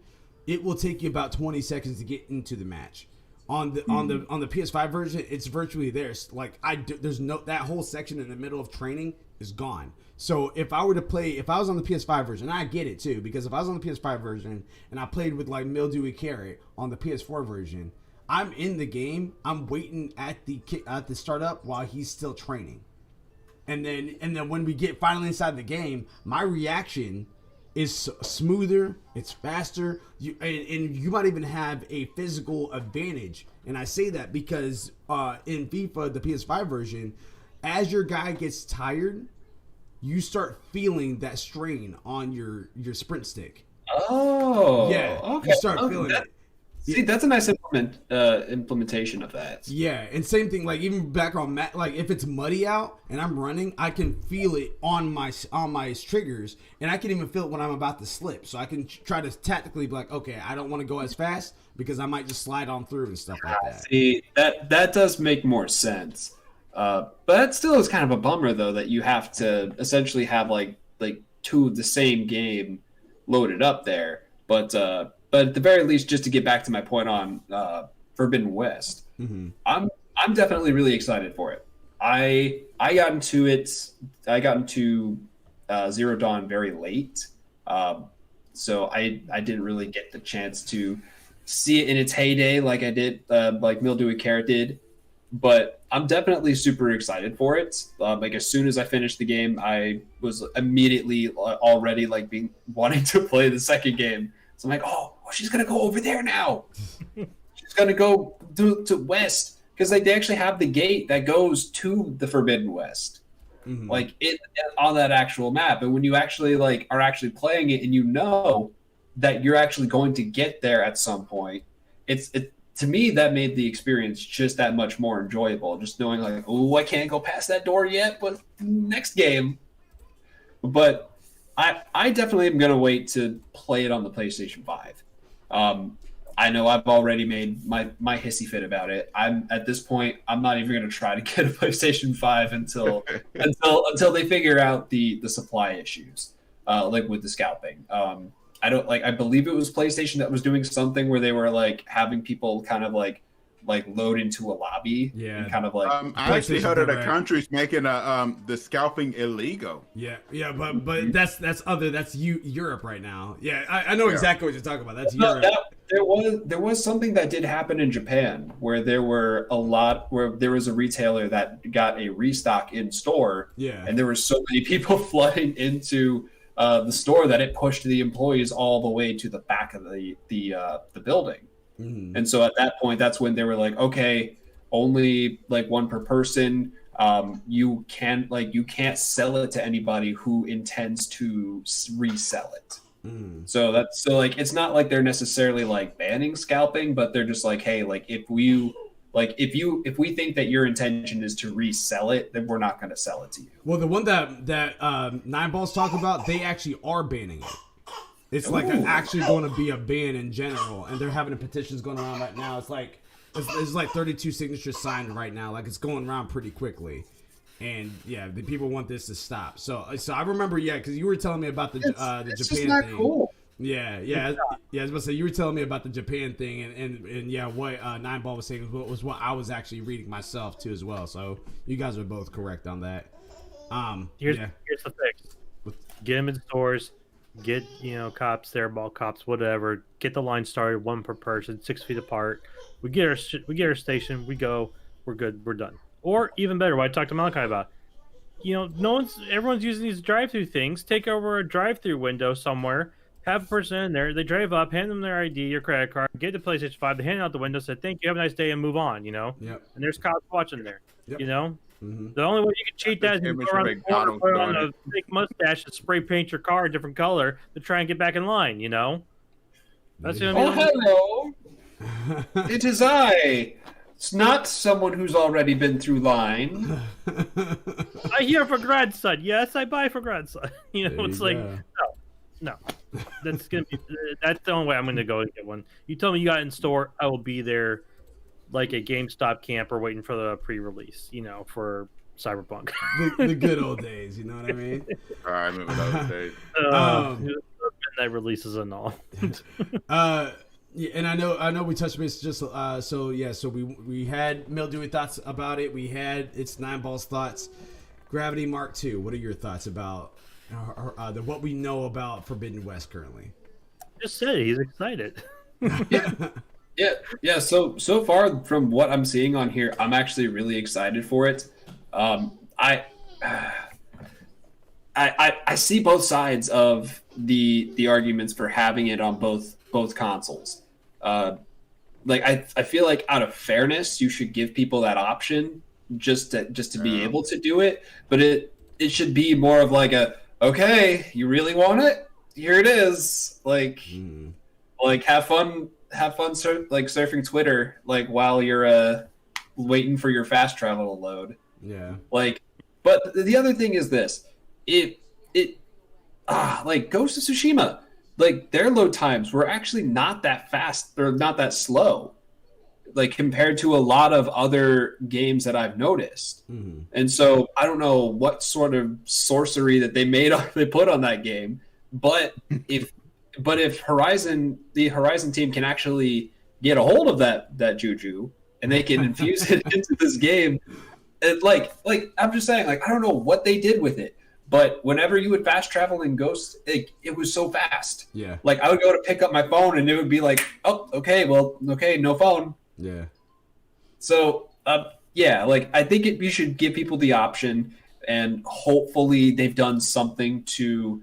S1: it will take you about 20 seconds to get into the match. On the PS5 version, it's virtually there. Like there's no that whole section in the middle of training is gone. So if I was on the PS5 version, I get it too, because if I was on the PS5 version and I played with like Mildewy Carrot on the PS4 version, I'm in the game. I'm waiting at the startup while he's still training, and then when we get finally inside the game, my reaction is smoother, it's faster, and you might even have a physical advantage. And I say that because in FIFA, the PS5 version, as your guy gets tired, you start feeling that strain on your sprint stick.
S2: Oh,
S1: yeah,
S2: okay.
S1: You start feeling it.
S2: See, that's a nice implementation of that.
S1: Yeah, and same thing. Like even back on like if it's muddy out and I'm running, I can feel it on my triggers, and I can even feel it when I'm about to slip. So I can try to tactically be like, okay, I don't want to go as fast because I might just slide on through and stuff like that.
S2: See, that does make more sense. But that still is kind of a bummer though that you have to essentially have like two of the same game loaded up there, but at the very least, just to get back to my point on Forbidden West, I'm definitely really excited for it. I got into it. I got into Zero Dawn very late, so I didn't really get the chance to see it in its heyday like I did, like Mildewy Carrot did. But I'm definitely super excited for it. Like as soon as I finished the game, I was immediately already like wanting to play the second game. So I'm like, oh, she's gonna go over there now. She's gonna go to West because they actually have the gate that goes to the Forbidden West, like it on that actual map. And when you actually are actually playing it, and you know that you're actually going to get there at some point, to me that made the experience just that much more enjoyable. Just knowing like, oh, I can't go past that door yet, but next game. But I definitely am going to wait to play it on the PlayStation 5. I know I've already made my hissy fit about it. I'm at this point, I'm not even going to try to get a PlayStation 5 until they figure out the supply issues, like with the scalping. I believe it was PlayStation that was doing something where they were like having people kind of like load into a lobby.
S1: Yeah.
S2: And kind of like.
S4: I actually heard of the countries making the scalping illegal.
S1: Yeah, but that's Europe right now. Yeah, I know exactly what you're talking about. That's Europe.
S2: There was something that did happen in Japan where there was a retailer that got a restock in store. Yeah. And there were so many people flooding into the store that it pushed the employees all the way to the back of the building. And so at that point, that's when they were like, okay, only like one per person. You can't sell it to anybody who intends to resell it. So it's not like they're necessarily like banning scalping, but they're just like, hey, like if we think that your intention is to resell it, then we're not going to sell it to you.
S1: Well, the one that Nine Balls talk about, they actually are banning it. It's like actually going to be a ban in general, and they're having petitions going around right now. It's like 32 signatures signed right now. Like it's going around pretty quickly, and yeah, the people want this to stop. So I remember, because you were telling me about the Japan
S2: just not
S1: thing.
S2: Cool.
S1: Yeah. I was about to say you were telling me about the Japan thing, and yeah, what Nine Ball was saying was what I was actually reading myself too as well. So you guys are both correct on that.
S3: Here's the fix: get them in stores. Get cops there, ball cops, whatever. Get the line started, one per person, 6 feet apart. We get our station. We go. We're good. We're done. Or even better, what I talked to Malachi about. Everyone's using these drive-through things. Take over a drive-through window somewhere. have a person in there. They drive up, hand them their ID, your credit card, get the PlayStation 5, they hand it out the window, said, "Thank you, have a nice day," and move on.
S1: Yep.
S3: And there's cops watching there.
S1: Yep.
S3: The only way you can cheat that is you
S4: Image
S3: go around the
S4: of
S3: corner,
S4: McDonald's
S3: put on
S4: doing
S3: a fake mustache, and spray paint your car a different color to try and get back in line. That's gonna be
S2: Oh, hello. It is I. It's not someone who's already been through line.
S3: I hear for grandson. Yes, I buy for grandson. It's like
S1: go.
S3: no. That's the only way I'm gonna go and get one. You tell me you got it in store, I will be there like a GameStop camper waiting for the pre-release, for Cyberpunk.
S1: The good old days, you know what I mean?
S4: All right, I remember those days.
S3: Midnight releases and all.
S1: Yeah, and I know we touched base just so we had Mildewy thoughts about it. We had its 9Ball's thoughts. Gravity Mark II. What are your thoughts about what we know about Forbidden West currently?
S3: Just said he's excited.
S2: Yeah. So far from what I'm seeing on here, I'm actually really excited for it. I see both sides of the arguments for having it on both consoles. I feel like out of fairness, you should give people that option just to be able to do it. But it should be more of like okay, you really want it? Here it is. Like have fun surfing Twitter while you're waiting for your fast travel to load.
S1: Yeah.
S2: But the other thing is this: Ghost of Tsushima, their load times were actually not that fast or not that slow, compared to a lot of other games that I've noticed. And so I don't know what sort of sorcery that they put on that game, but if the Horizon team can actually get a hold of that juju and they can infuse it into this game, I'm just saying, I don't know what they did with it. But whenever you would fast travel in Ghost, it was so fast.
S1: Yeah.
S2: I would go to pick up my phone and it would be okay, no phone.
S1: Yeah.
S2: So, I think you should give people the option, and hopefully they've done something to,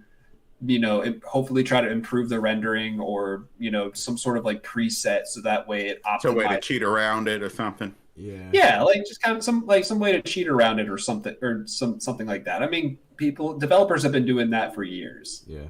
S2: hopefully try to improve the rendering or, some sort of preset so that way it optimizes.
S4: So a way to cheat around it or something.
S1: Yeah.
S2: Yeah, just kind of some way to cheat around it or something like that. I mean, developers have been doing that for years.
S1: Yeah.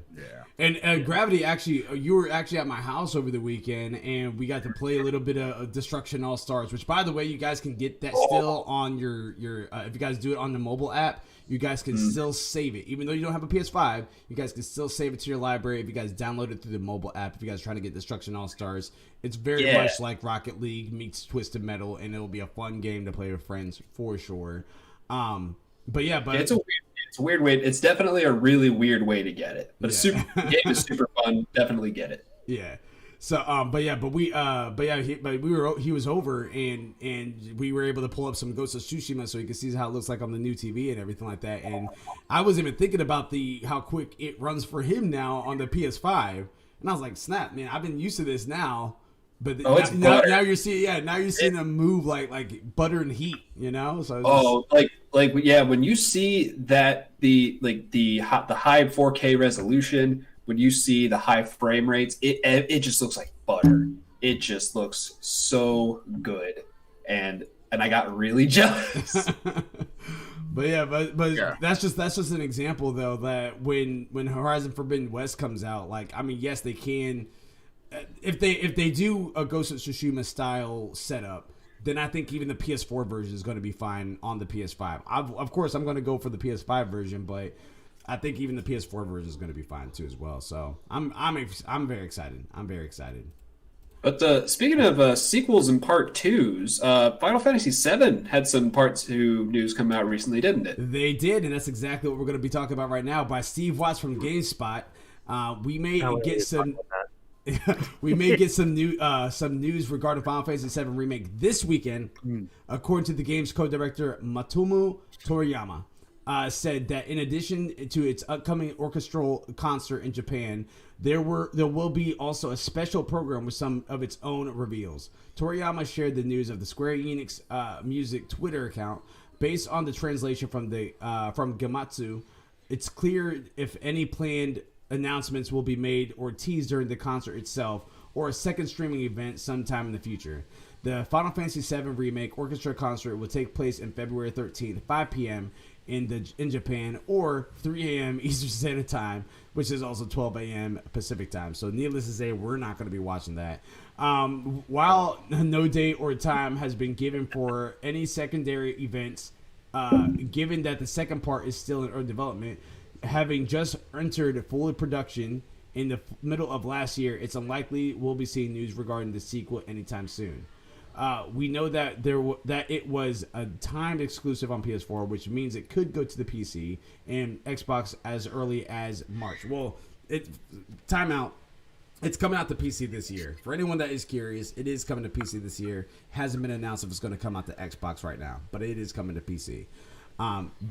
S1: And Gravity, actually, you were actually at my house over the weekend, and we got to play a little bit of Destruction All Stars, which, by the way, you guys can get that still on your if you guys do it on the mobile app, you guys can still save it. Even though you don't have a PS5, you guys can still save it to your library if you guys download it through the mobile app. If you guys are trying to get Destruction All Stars, it's very much like Rocket League meets Twisted Metal, and it'll be a fun game to play with friends for sure.
S2: It's a weird way. It's definitely a really weird way to get it, but the game is super fun. Definitely get it.
S1: Yeah. So, he was over and we were able to pull up some Ghost of Tsushima so he could see how it looks like on the new TV and everything like that. And I was even thinking about how quick it runs for him now on the PS5, and I was like, snap, man, I've been used to this now. But now you're seeing them move like butter and heat, So
S2: when you see that the high 4K resolution, when you see the high frame rates, it just looks like butter. It just looks so good, and I got really jealous.
S1: but that's just an example though that when Horizon Forbidden West comes out, yes, they can. If they do a Ghost of Tsushima style setup, then I think even the PS4 version is going to be fine on the PS5. Of course, I'm going to go for the PS5 version, but I think even the PS4 version is going to be fine too as well. So I'm very excited. I'm very excited.
S2: But speaking of sequels and part twos, Final Fantasy VII had some part 2 news come out recently, didn't it?
S1: They did, and that's exactly what we're going to be talking about right now. By Steve Watts from GameSpot. We may get some. We may get some news regarding Final Fantasy VII Remake this weekend, according to the game's co-director Matsumu Toriyama. Said that in addition to its upcoming orchestral concert in Japan, there will be also a special program with some of its own reveals. Toriyama shared the news of the Square Enix Music Twitter account. Based on the translation from Gamatsu, it's clear if any planned announcements will be made or teased during the concert itself or a second streaming event sometime in the future. The Final Fantasy VII Remake Orchestra concert will take place in February 13th, 5 p.m. in Japan, or 3 a.m. Eastern Standard Time, which is also 12 a.m. Pacific Time. So needless to say, we're not going to be watching that. While no date or time has been given for any secondary events, given that the second part is still in early development, having just entered full production in the middle of last year, it's unlikely we'll be seeing news regarding the sequel anytime soon. We know that that it was a timed exclusive on PS4, which means it could go to the PC and Xbox as early as March. Well, timeout. It's coming out to PC this year. For anyone that is curious, it is coming to PC this year. Hasn't been announced if it's going to come out to Xbox right now, but it is coming to PC.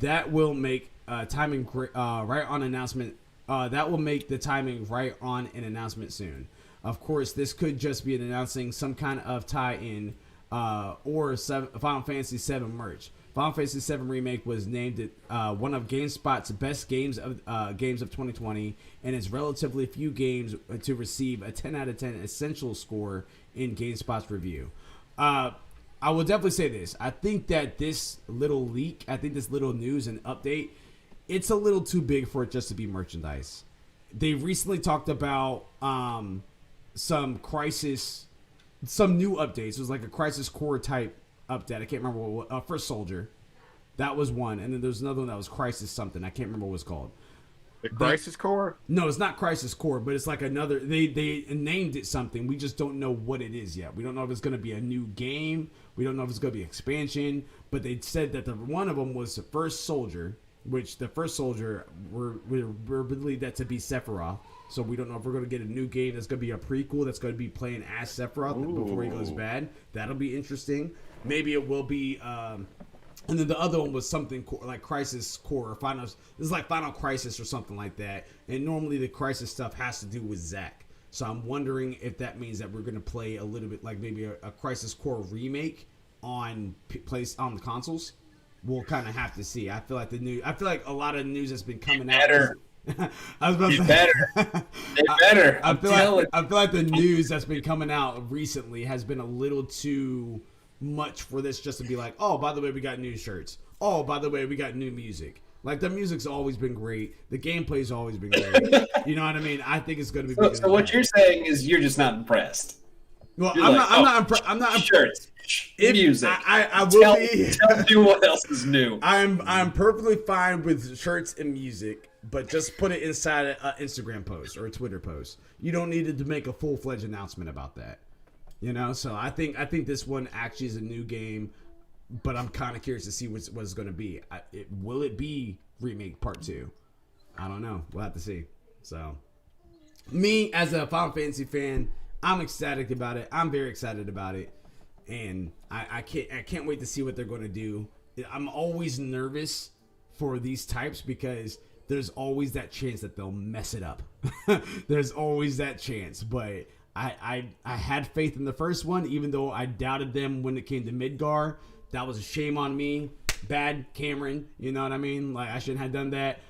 S1: That will make timing right on announcement. That will make the timing right on an announcement soon. Of course, this could just be announcing some kind of tie-in or Final Fantasy VII merch. Final Fantasy VII Remake was named one of GameSpot's best games of 2020, and it's relatively few games to receive a 10 out of 10 essential score in GameSpot's review. I will definitely say this. I think that this little leak, this little news and update, it's a little too big for it just to be merchandise. They recently talked about some new updates. It was like a Crisis Core type update. I can't remember what. First Soldier, that was one, and then there's another one that was Crisis something. I can't remember what it's called.
S4: The Crisis Core?
S1: No, it's not Crisis Core, but it's like another. They named it something. We just don't know what it is yet. We don't know if it's going to be a new game. We don't know if it's going to be expansion. But they said that one of them was the First Soldier, which the First Soldier we're believed that to be Sephiroth. So we don't know if we're going to get a new game that's going to be a prequel that's going to be playing as Sephiroth before he goes bad. That'll be interesting. Maybe it will be. And then the other one was something like Crisis Core or Final. This is like Final Crisis or something like that. And normally the Crisis stuff has to do with Zack. So I'm wondering if that means that we're going to play a little bit like maybe a Crisis Core remake on the consoles. We'll kind of have to see. I feel like a lot of news that's been coming out. I was about to say, better. I feel like the news that's been coming out recently has been a little too much for this just to be like, oh, by the way, we got new shirts. Oh, by the way, we got new music. Like, the music's always been great. The gameplay's always been great. You know what I mean? I think it's going to be.
S2: So what you're saying is you're just not impressed.
S1: Well, I'm not impressed. I'm not
S2: shirts. Music.
S1: I will be.
S2: Tell me what else is new.
S1: I'm perfectly fine with shirts and music, but just put it inside an Instagram post or a Twitter post. You don't need to make a full-fledged announcement about that. You know, so I think this one actually is a new game, but I'm kind of curious to see what it's going to be. Will it be Remake Part 2? I don't know. We'll have to see. So, me as a Final Fantasy fan, I'm ecstatic about it. I'm very excited about it, and I can't wait to see what they're going to do. I'm always nervous for these types because there's always that chance that they'll mess it up. There's always that chance, but I had faith in the first one, even though I doubted them when it came to Midgar. That was a shame on me. Bad Cameron, you know what I mean? Like, I shouldn't have done that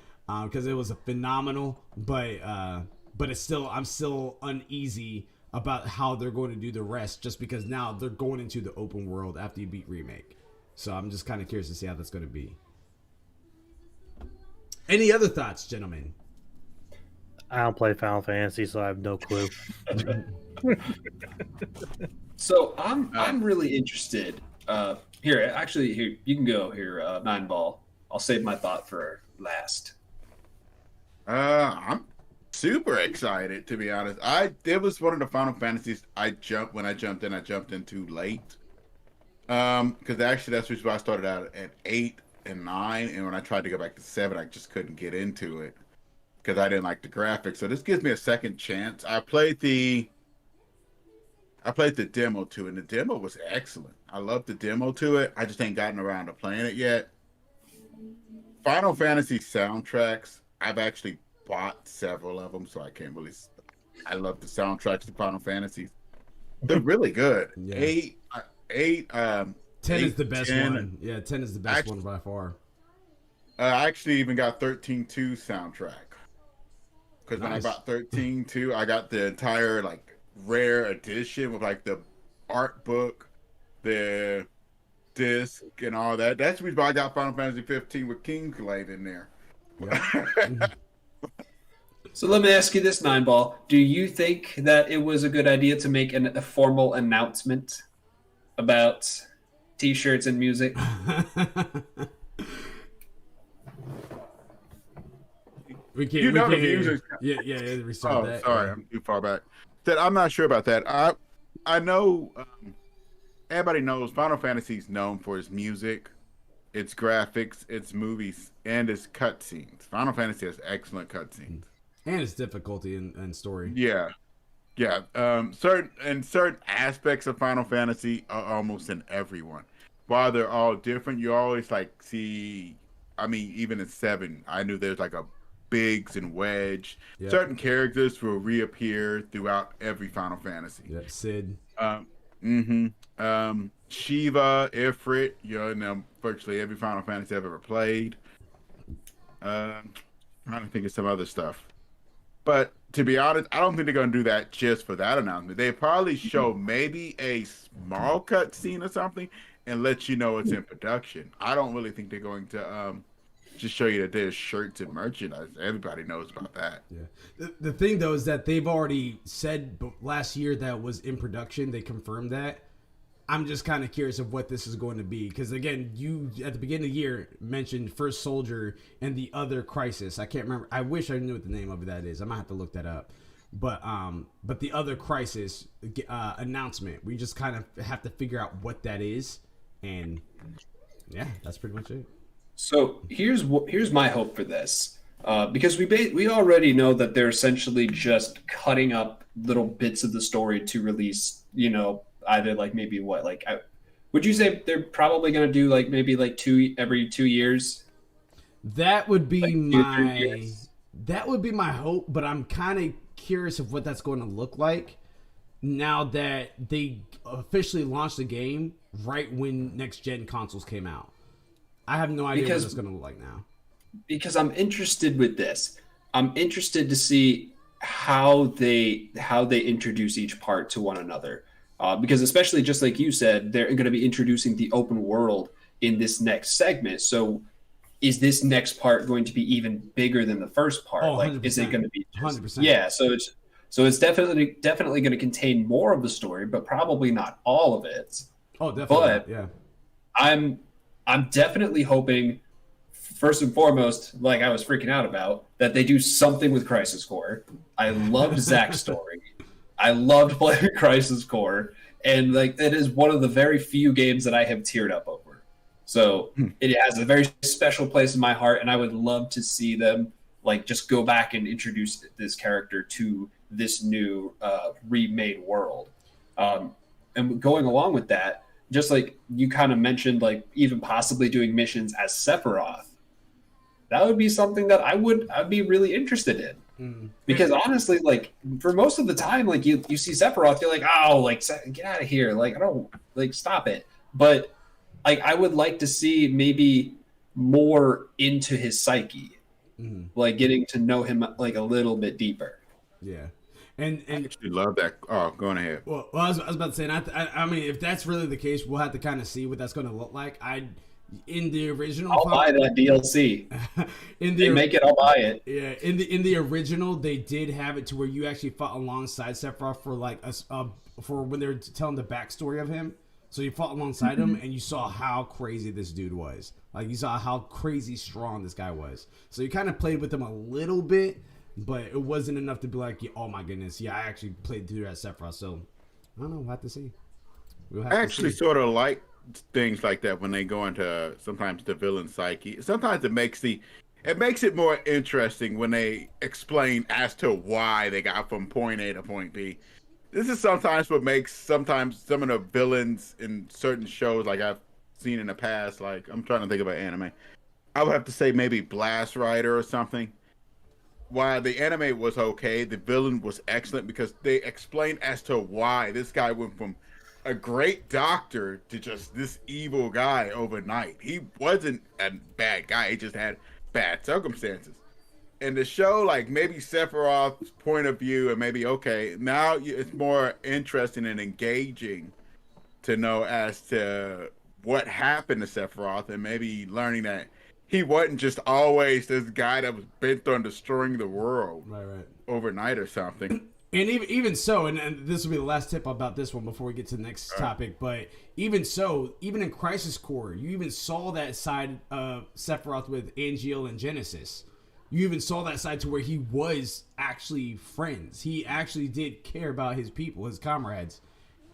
S1: because it was a phenomenal, but I'm still uneasy about how they're going to do the rest, just because now they're going into the open world after you beat Remake. So I'm just kind of curious to see how that's going to be. Any other thoughts, gentlemen?
S3: I don't play Final Fantasy, so I have no clue.
S2: So I'm really interested. Here, you can go here, Nine Ball. I'll save my thought for last.
S4: I'm super excited, to be honest. It was one of the Final Fantasies I jumped in too late. Because actually that's why I started out at 8 and 9, and when I tried to go back to 7, I just couldn't get into it because I didn't like the graphics. So this gives me a second chance. I played the demo to it, and the demo was excellent. I loved the demo to it. I just ain't gotten around to playing it yet. Final Fantasy soundtracks, I've actually bought several of them, so I can't really. I love the soundtracks to Final Fantasies. They're really good. Yeah.
S1: 10 is the best one. Yeah, 10 is the best one by far.
S4: I actually even got 13.2 soundtrack. Because when I
S1: Nice.
S4: bought 13 too, I got the entire like rare edition with like the art book, the disc, and all that. That's the reason why I got Final Fantasy 15 with Kingslave in there.
S1: Yep.
S2: So let me ask you this, Nine Ball. Do you think that it was a good idea to make a formal announcement about T-shirts and music?
S1: We can't.
S4: You know
S1: we
S4: the
S1: can't
S4: views
S1: yeah, restart
S4: Oh,
S1: that.
S4: sorry,
S1: Yeah.
S4: I'm too far back. That I'm not sure about that. I know everybody knows Final Fantasy is known for its music, its graphics, its movies, and its cutscenes. Final Fantasy has excellent cutscenes.
S1: And its difficulty and story.
S4: Yeah, yeah. Certain aspects of Final Fantasy are almost in everyone. While they're all different, you always like see. I mean, even in 7, I knew there's like a Biggs and Wedge.
S1: Yep.
S4: Certain characters will reappear throughout every Final Fantasy.
S1: Yep. Sid.
S4: Shiva, Ifrit, in virtually every Final Fantasy I've ever played. Trying to think of some other stuff. But to be honest, I don't think they're going to do that just for that announcement. They probably show maybe a small cutscene or something and let you know it's in production. I don't really think they're going to just show you that there's shirts and merchandise. Everybody knows about that.
S1: Yeah. The thing though is that they've already said last year that it was in production. They confirmed that. I'm just kind of curious of what this is going to be because again, you at the beginning of the year mentioned First Soldier and the other Crisis. I can't remember. I wish I knew what the name of that is. I might have to look that up. But the other Crisis announcement, we just kind of have to figure out what that is, and yeah, that's pretty much it.
S2: So here's my hope for this, because we already know that they're essentially just cutting up little bits of the story to release. Either like maybe would you say they're probably going to do like maybe like every 2 years?
S1: That would be
S2: like 2 or 3 years?
S1: that would be my hope, but I'm kind of curious of what that's going to look like now that they officially launched the game right when next gen consoles came out. I have no idea what it's going to look like now.
S2: Because I'm interested with this. I'm interested to see how they introduce each part to one another. Because especially just like you said, they're going to be introducing the open world in this next segment. So is this next part going to be even bigger than the first part?
S1: Oh,
S2: like, is it going to be
S1: 100%?
S2: Yeah. So it's definitely going to contain more of the story, but probably not all of it.
S1: Oh, definitely.
S2: But
S1: yeah.
S2: I'm definitely hoping, first and foremost, like I was freaking out about, that they do something with Crisis Core. I loved Zack's story. I loved playing Crisis Core, and like it is one of the very few games that I have teared up over. So it has a very special place in my heart, and I would love to see them like just go back and introduce this character to this new remade world. And going along with that, just like you kind of mentioned, like even possibly doing missions as Sephiroth, that would be something that I'd be really interested in. Because honestly, like for most of the time, like you see Sephiroth, you're like, oh, like get out of here, like I don't like stop it. But like I would like to see maybe more into his psyche, like getting to know him like a little bit deeper.
S1: Yeah. And
S4: I actually love that. Oh, go on ahead.
S1: Well, I was about to say, and I mean, if that's really the case, we'll have to kind of see what that's going to look like. In the original,
S2: I'll buy that DLC. Make it, I'll buy it.
S1: Yeah, in the original, they did have it to where you actually fought alongside Sephiroth for like for when they were telling the backstory of him. So you fought alongside him, and you saw how crazy this dude was. Like you saw how crazy strong this guy was. So you kind of played with him a little bit, but it wasn't enough to be like, oh my goodness, yeah, I actually played through that Sephiroth. So I don't know, we'll have to see.
S4: I actually sort of like things like that when they go into sometimes the villain psyche. Sometimes it makes it more interesting when they explain as to why they got from point A to point B. This is sometimes what makes sometimes some of the villains in certain shows, like I've seen in the past, like I'm trying to think about anime. I would have to say maybe Blast Rider or something. While the anime was okay, the villain was excellent because they explained as to why this guy went from a great doctor to just this evil guy overnight. He wasn't a bad guy. He just had bad circumstances. in the show, like maybe Sephiroth's point of view, and maybe okay, now it's more interesting and engaging to know as to what happened to Sephiroth, and maybe learning that he wasn't just always this guy that was bent on destroying the world
S1: Right.
S4: overnight or something.
S1: And even so, and this will be the last tip about this one before we get to the next topic, but even so, even in Crisis Core, you even saw that side of Sephiroth with Angeal and Genesis. You even saw that side to where he was actually friends. He actually did care about his people, his comrades,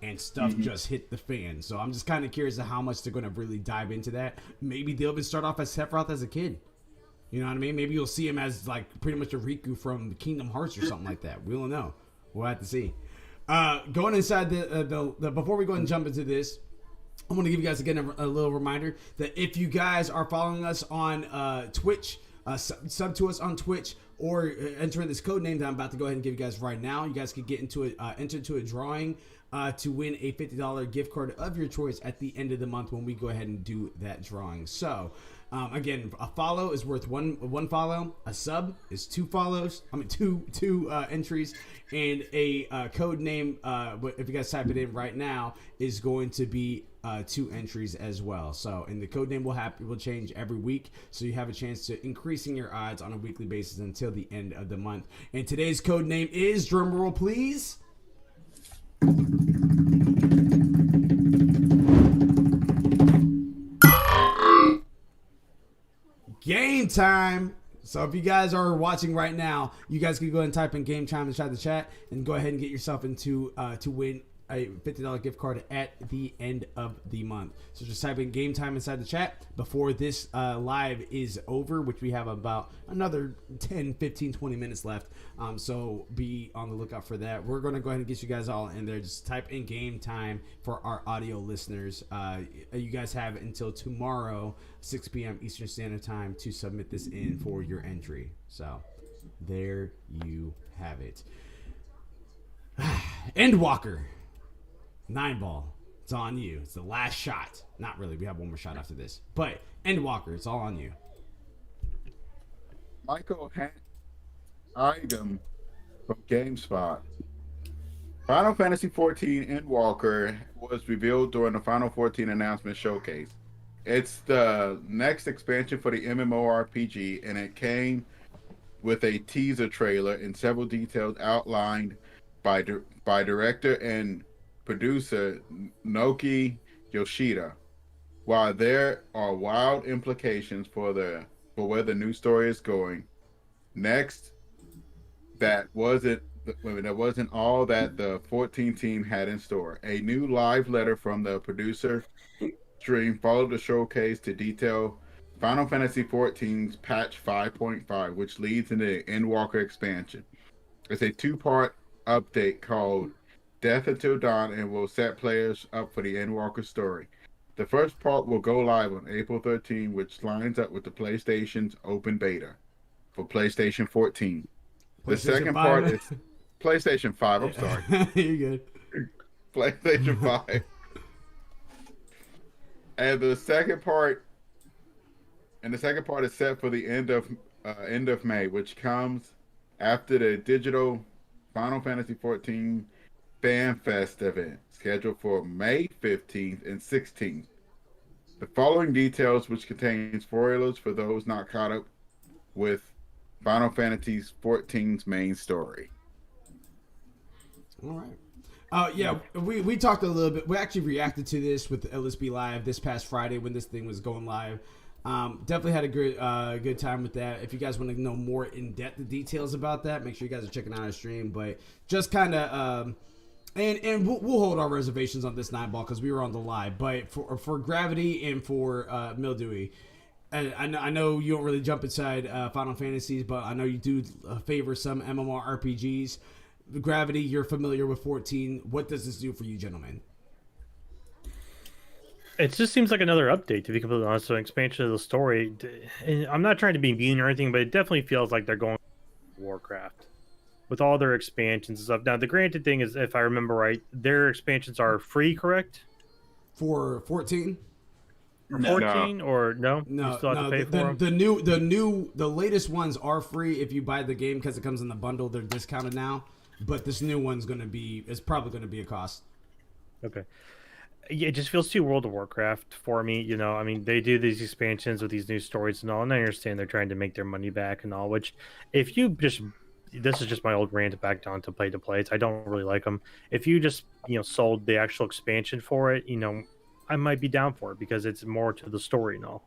S1: and stuff just hit the fan. So I'm just kind of curious to how much they're going to really dive into that. Maybe they'll even start off as Sephiroth as a kid. You know what I mean? Maybe you'll see him as like pretty much a Riku from Kingdom Hearts or something like that. We don't know. We'll have to see. Going inside the before we go and jump into this, I want to give you guys again a little reminder that if you guys are following us on Twitch, sub to us on Twitch, or enter this code name that I'm about to go ahead and give you guys right now, you guys can get into it, enter into a drawing to win a $50 gift card of your choice at the end of the month when we go ahead and do that drawing. So. Again, a follow is worth one follow. A sub is two follows. I mean, two entries, and a code name. If you guys type it in right now, is going to be 2 entries as well. So, and the code name will change every week, so you have a chance to increasing your odds on a weekly basis until the end of the month. And today's code name is, drumroll please. Game time. So if you guys are watching right now, you guys can go ahead and type in game time inside the chat and go ahead and get yourself into to win a $50 gift card at the end of the month. So just type in game time inside the chat before this live is over, which we have about another 10, 15, 20 minutes left. So be on the lookout for that. We're going to go ahead and get you guys all in there. Just type in game time for our audio listeners. You guys have until tomorrow, 6 p.m. Eastern Standard Time, to submit this in for your entry. So there you have it. Endwalker. 9-ball. It's on you. It's the last shot. Not really. We have one more shot after this. But Endwalker, it's all on you.
S4: Michael item from GameSpot. Final Fantasy XIV Endwalker was revealed during the Final 14 announcement showcase. It's the next expansion for the MMORPG, and it came with a teaser trailer and several details outlined by director and producer Naoki Yoshida. While there are wild implications for where the new story is going, next, that wasn't all that the 14 team had in store. A new live letter from the producer stream followed the showcase to detail Final Fantasy XIV's patch 5.5, which leads into the Endwalker expansion. It's a 2-part update called Death Until Dawn and will set players up for the Endwalker story. The first part will go live on April 13, which lines up with the PlayStation's open beta for PlayStation 14. The second part is PlayStation 5. I'm sorry.
S1: You're good.
S4: PlayStation 5. And the second part is set for the end of May, which comes after the digital Final Fantasy XIV Fan Fest event scheduled for May 15th and 16th. The following details, which contains spoilers for those not caught up with Final Fantasy XIV's main story.
S1: All right. Yeah, we talked a little bit. We actually reacted to this with LSB Live this past Friday when this thing was going live. Definitely had a good time with that. If you guys want to know more in-depth details about that, make sure you guys are checking out our stream. But just kind of, and we'll hold our reservations on this 9-ball because we were on the live. But for Gravity and for Mildewy, I know you don't really jump inside Final Fantasies, but I know you do favor some MMORPGs. Gravity, you're familiar with 14. What does this do for you, gentlemen?
S3: It just seems like another update, to be completely honest. So an expansion of the story. And I'm not trying to be mean or anything, but it definitely feels like they're going Warcraft with all their expansions and stuff. Now, the granted thing is, if I remember right, their expansions are free, correct?
S1: For 14?
S3: For
S2: No.
S3: 14 or no? You
S1: No,
S3: still have
S1: no.
S3: to pay for them?
S1: The latest ones are free if you buy the game because it comes in the bundle. They're discounted now, but this new one's it's probably gonna be a cost.
S3: Okay. Yeah, it just feels too World of Warcraft for me. You know, I mean, they do these expansions with these new stories and all, and I understand they're trying to make their money back and all. Which, if you just, this is just my old rant back down to play to plays. I don't really like them. If you just, sold the actual expansion for it, I might be down for it because it's more to the story and all.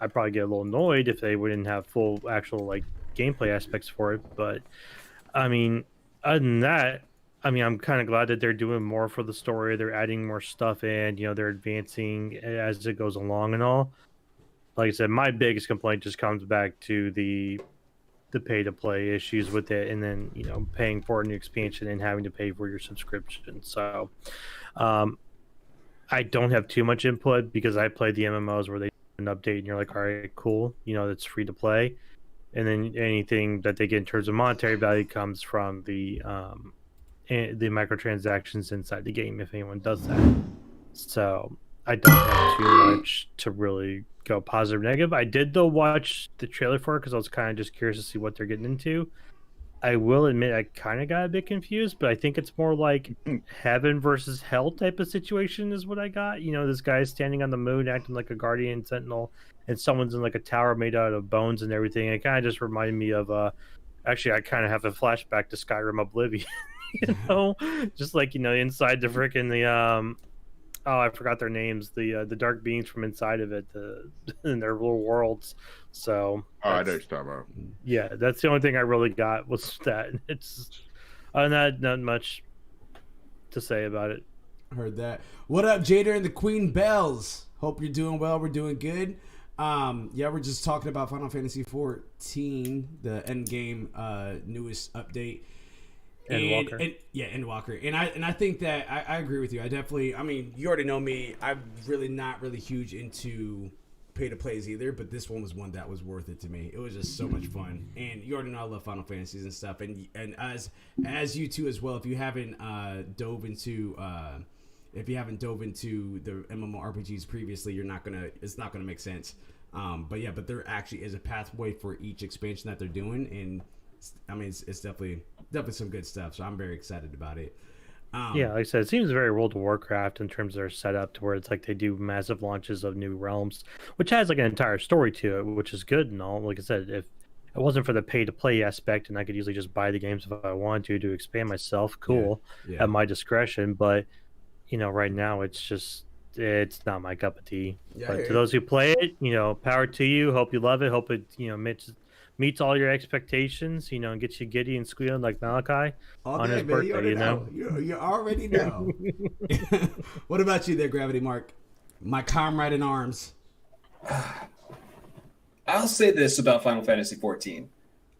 S3: I'd probably get a little annoyed if they wouldn't have full actual like gameplay aspects for it. But I mean, other than that, I mean, I'm kind of glad that they're doing more for the story. They're adding more stuff in. They're advancing as it goes along and all. Like I said, my biggest complaint just comes back to the pay to play issues with it, and then paying for a new expansion and having to pay for your subscription. So, I don't have too much input because I play the MMOs where they do an update and you're like, all right, cool, it's free to play, and then anything that they get in terms of monetary value comes from the microtransactions inside the game if anyone does that. So I don't have too much to really go positive or negative. I did though watch the trailer for it because I was kind of just curious to see what they're getting into. I will admit I kind of got a bit confused, but I think it's more like heaven versus hell type of situation is what I got. This guy's standing on the moon acting like a guardian sentinel, and someone's in like a tower made out of bones and everything. It kind of just reminded me of actually I kind of have a flashback to Skyrim Oblivion. Just like inside the freaking the I forgot their names, the dark beings from inside of it, in their little worlds. So
S4: I know what you're talking about.
S3: Yeah, that's the only thing I really got was that. It's not much to say about it.
S1: Heard that. What up, Jader and the Queen Bells? Hope you're doing well. We're doing good. Yeah, we're just talking about Final Fantasy 14, the end game newest update. Endwalker. And I think that I agree with you. I mean, you already know me. I'm really not really huge into pay to plays either, but this one was one that was worth it to me. It was just so much fun. And you already know I love Final Fantasies and stuff. And as you too as well, if you haven't dove into the MMORPGs previously, it's not gonna make sense. But there actually is a pathway for each expansion that they're doing, and I mean, it's definitely some good stuff. So I'm very excited about it.
S3: Yeah, like I said, it seems very World of Warcraft in terms of their setup, to where it's like they do massive launches of new realms, which has like an entire story to it, which is good and all. Like I said, if it wasn't for the pay to play aspect, and I could usually just buy the games if I want to expand myself, cool, at my discretion. But right now it's not my cup of tea.
S1: Yeah,
S3: but to those who play it, power to you. Hope you love it. Hope it meets all your expectations, and gets you giddy and squealing like Malachi on his birthday.
S1: You already know. What about you there, Gravity Mark? My comrade in arms.
S2: I'll say this about Final Fantasy 14.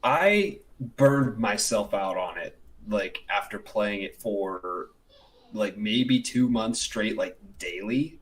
S2: I burned myself out on it, like after playing it for like maybe 2 months straight, like daily.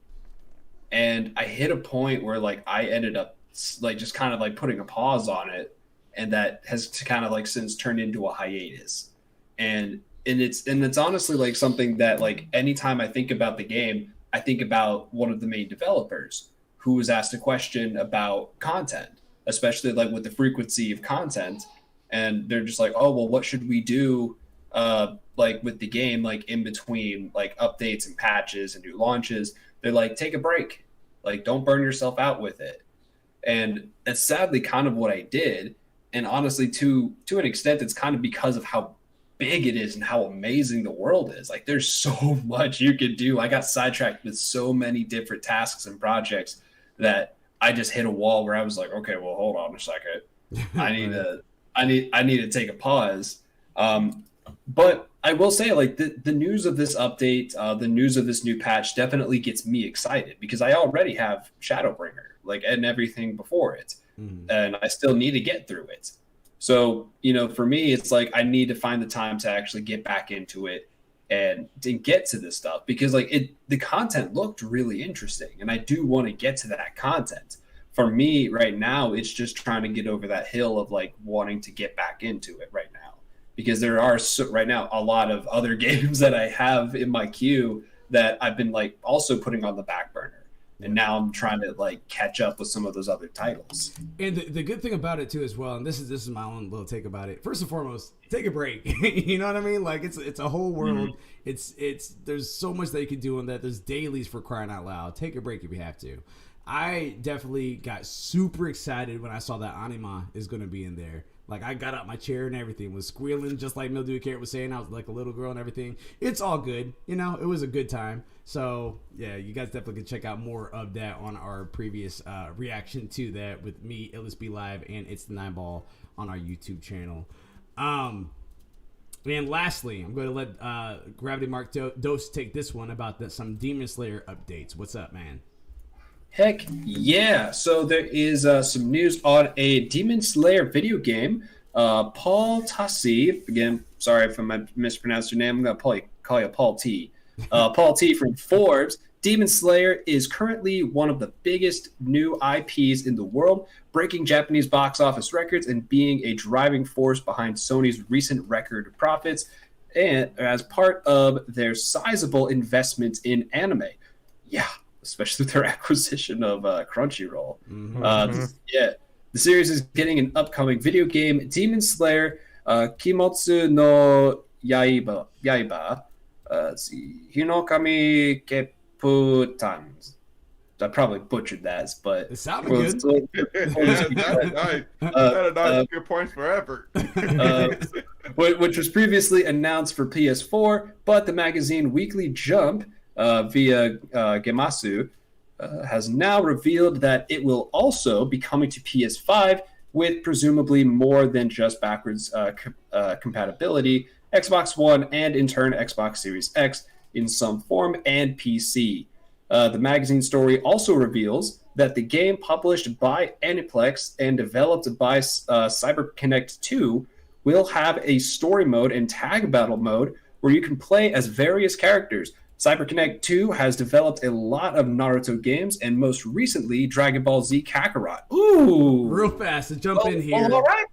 S2: And I hit a point where like I ended up like just kind of like putting a pause on it. And that has kind of like since turned into a hiatus. And it's honestly like something that like anytime I think about the game, I think about one of the main developers who was asked a question about content, especially like with the frequency of content. And they're just like, oh, well, what should we do like with the game, like in between like updates and patches and new launches? They're like, take a break. Like, don't burn yourself out with it. And that's sadly kind of what I did. And honestly, to an extent, it's kind of because of how big it is and how amazing the world is. Like, there's so much you can do. I got sidetracked with so many different tasks and projects that I just hit a wall where I was like, okay, well, hold on a second. I need to take a pause. But I will say, like, the news of this update, the news of this new patch definitely gets me excited because I already have Shadowbringer, like, and everything before it. And I still need to get through it. So, for me, it's like I need to find the time to actually get back into it and to get to this stuff because like the content looked really interesting and I do want to get to that content. For me right now, it's just trying to get over that hill of like wanting to get back into it right now because there are right now a lot of other games that I have in my queue that I've been like also putting on the back burner. and now I'm trying to like catch up with some of those other titles.
S1: And the good thing about it too, as well, and this is my own little take about it. First and foremost, take a break. You know what I mean? Like it's a whole world. It's there's so much that you can do on that. There's dailies, for crying out loud. Take a break if you have to. I definitely got super excited when I saw that Anima is going to be in there. Like, I got out my chair and everything, was squealing just like Mildew Carrot was saying. I was like a little girl and everything. It's all good. You know, it was a good time. So, yeah, you guys definitely can check out more of that on our previous reaction to that with me, LSB Live, and It's the Nine Ball on our YouTube channel. And lastly, I'm going to let Gravity Mark Dose take this one about some Demon Slayer updates. What's up, man?
S2: Heck yeah. So there is some news on a Demon Slayer video game. Paul Tassi, again, sorry if I mispronounced your name. I'm going to call you Paul T. Paul T from Forbes. Demon Slayer is currently one of the biggest new IPs in the world, breaking Japanese box office records and being a driving force behind Sony's recent record profits, and as part of their sizable investment in anime. Yeah. Especially with their acquisition of Crunchyroll. The series is getting an upcoming video game, Demon Slayer, Kimotsu no Yaiba, Hinokami Kepputan. I probably butchered that, but
S1: it sounded good.
S4: Good points for effort.
S2: Which was previously announced for PS4, but the magazine Weekly Jump via Gemasu has now revealed that it will also be coming to PS5 with presumably more than just backwards compatibility, Xbox One, and in turn Xbox Series X in some form, and PC. The magazine story also reveals that the game published by Aniplex and developed by CyberConnect 2 will have a story mode and tag battle mode where you can play as various characters. CyberConnect 2 has developed a lot of Naruto games, and most recently, Dragon Ball Z Kakarot. Ooh!
S1: Real fast, to jump in here.
S2: All right.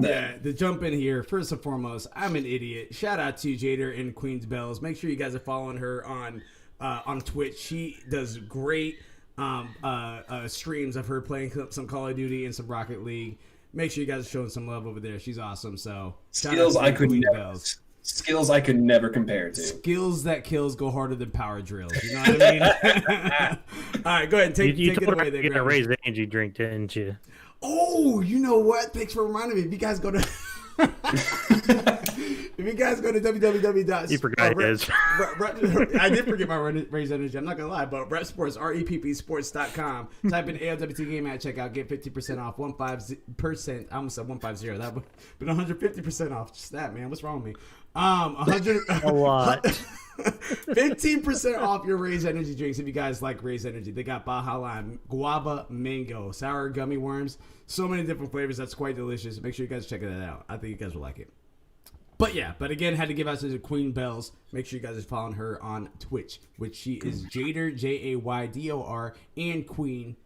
S1: Yeah, to jump in here, first and foremost, I'm an idiot. Shout out to Jader and Queen's Bells. Make sure you guys are following her on Twitch. She does great streams of her playing some Call of Duty and some Rocket League. Make sure you guys are showing some love over there. She's awesome. So
S2: skills I could never compare to.
S1: Skills that kills go harder than power drills. You know what I mean? All right, go ahead. Take it away.
S3: You're gonna raise the energy drink, didn't you?
S1: Oh, you know what? Thanks for reminding me. If you guys go to www.
S3: You forgot his.
S1: I did forget my raise energy. I'm not gonna lie, but Rep Sports, reppsports.com. Type in ALWT Gaming at checkout. Get 50% off. 15%. I almost said 150. That would been 150% off. Just that, man. What's wrong with me? 100
S3: a lot.
S1: 15% off your Raise Energy drinks if you guys like Raise Energy. They got Baja Lime, Guava, Mango, Sour Gummy Worms. So many different flavors. That's quite delicious. Make sure you guys check that out. I think you guys will like it. But yeah, again, had to give out to Queen Bells. Make sure you guys are following her on Twitch, which she is Jader, Jaydor, and Queen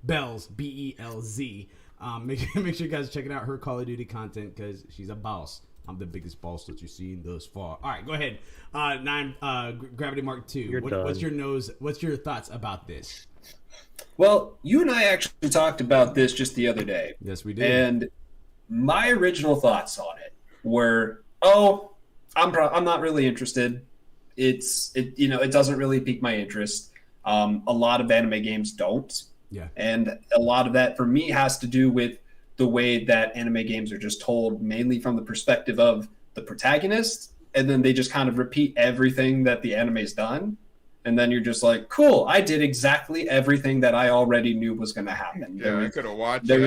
S1: Bells, Belz. Make sure you guys are checking out her Call of Duty content because she's a boss. I'm the biggest boss that you've seen thus far. All right, go ahead. Gravity Mark 2. What's your thoughts about this?
S2: Well, you and I actually talked about this just the other day.
S1: Yes, we did.
S2: And my original thoughts on it were, I'm not really interested. It doesn't really pique my interest. A lot of anime games don't.
S1: Yeah. And
S2: a lot of that for me has to do with the way that anime games are just told mainly from the perspective of the protagonist, and then they just kind of repeat everything that the anime's done. And then you're just like, cool, I did exactly everything that I already knew was going to happen.
S4: Yeah, I could have watched
S2: there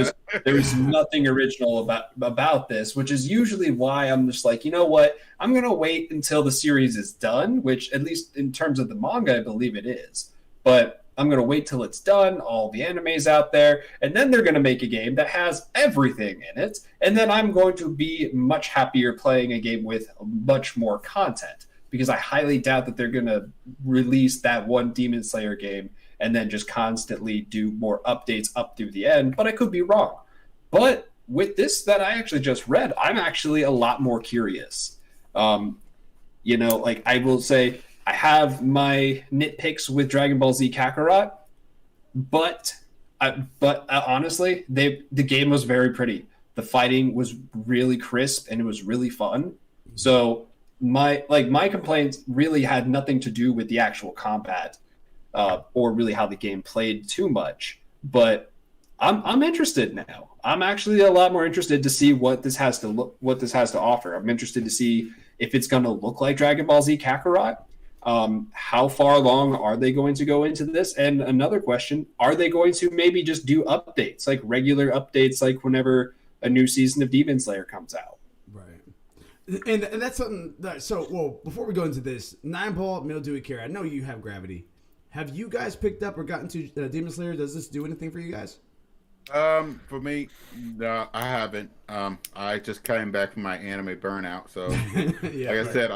S2: was nothing original about this, which is usually why I'm just like, you know what? I'm going to wait until the series is done, which at least in terms of the manga, I believe it is. But I'm going to wait till it's done, all the animes out there, and then they're going to make a game that has everything in it. And then I'm going to be much happier playing a game with much more content, because I highly doubt that they're going to release that one Demon Slayer game and then just constantly do more updates up through the end. But I could be wrong. But with this that I actually just read, I'm actually a lot more curious. I will say, I have my nitpicks with Dragon Ball Z Kakarot, but honestly, the game was very pretty. The fighting was really crisp and it was really fun. So my complaints really had nothing to do with the actual combat, or really how the game played too much. But I'm interested now. I'm actually a lot more interested to see what this has to offer. I'm interested to see if it's going to look like Dragon Ball Z Kakarot. How far along are they going to go into this? And another question, are they going to maybe just do updates, like regular updates, like whenever a new season of Demon Slayer comes out?
S1: Right. And that's something that, well, before we go into this, 9-ball, Mildewy Carry, I know you have Gravity. Have you guys picked up or gotten to Demon Slayer? Does this do anything for you guys?
S4: For me, no, I haven't. I just came back from my anime burnout, so
S1: Yeah,
S4: like I said,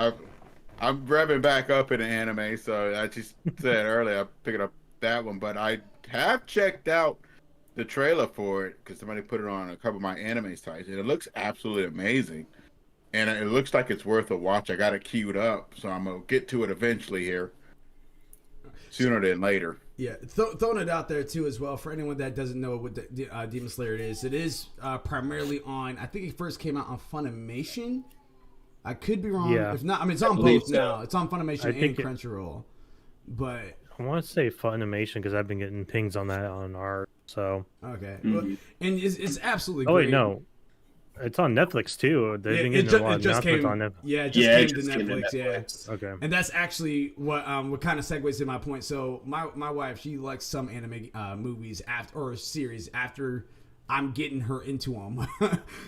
S4: I'm revving back up in the anime, so I just said earlier I'm picking up that one, but I have checked out the trailer for it because somebody put it on a couple of my anime sites, and it looks absolutely amazing, and it looks like it's worth a watch. I got it queued up, so I'm gonna get to it eventually here, sooner than later.
S1: Yeah, throwing it out there too as well for anyone that doesn't know what Demon Slayer is. It is primarily on. I think it first came out on Funimation. I could be wrong.
S3: Yeah.
S1: If not, I mean it's on both now. It's on Funimation and Crunchyroll. But
S3: I want to say Funimation because I've been getting pings on that on our so.
S1: Okay, well, and it's absolutely.
S3: Oh
S1: great.
S3: wait, no, it's on Netflix too. They've been getting a lot of announcements on Netflix.
S1: Yeah, it just came to Netflix. Yeah.
S3: Okay.
S1: And that's actually what kind of segues to my point. So my wife, she likes some anime movies or series after I'm getting her into them.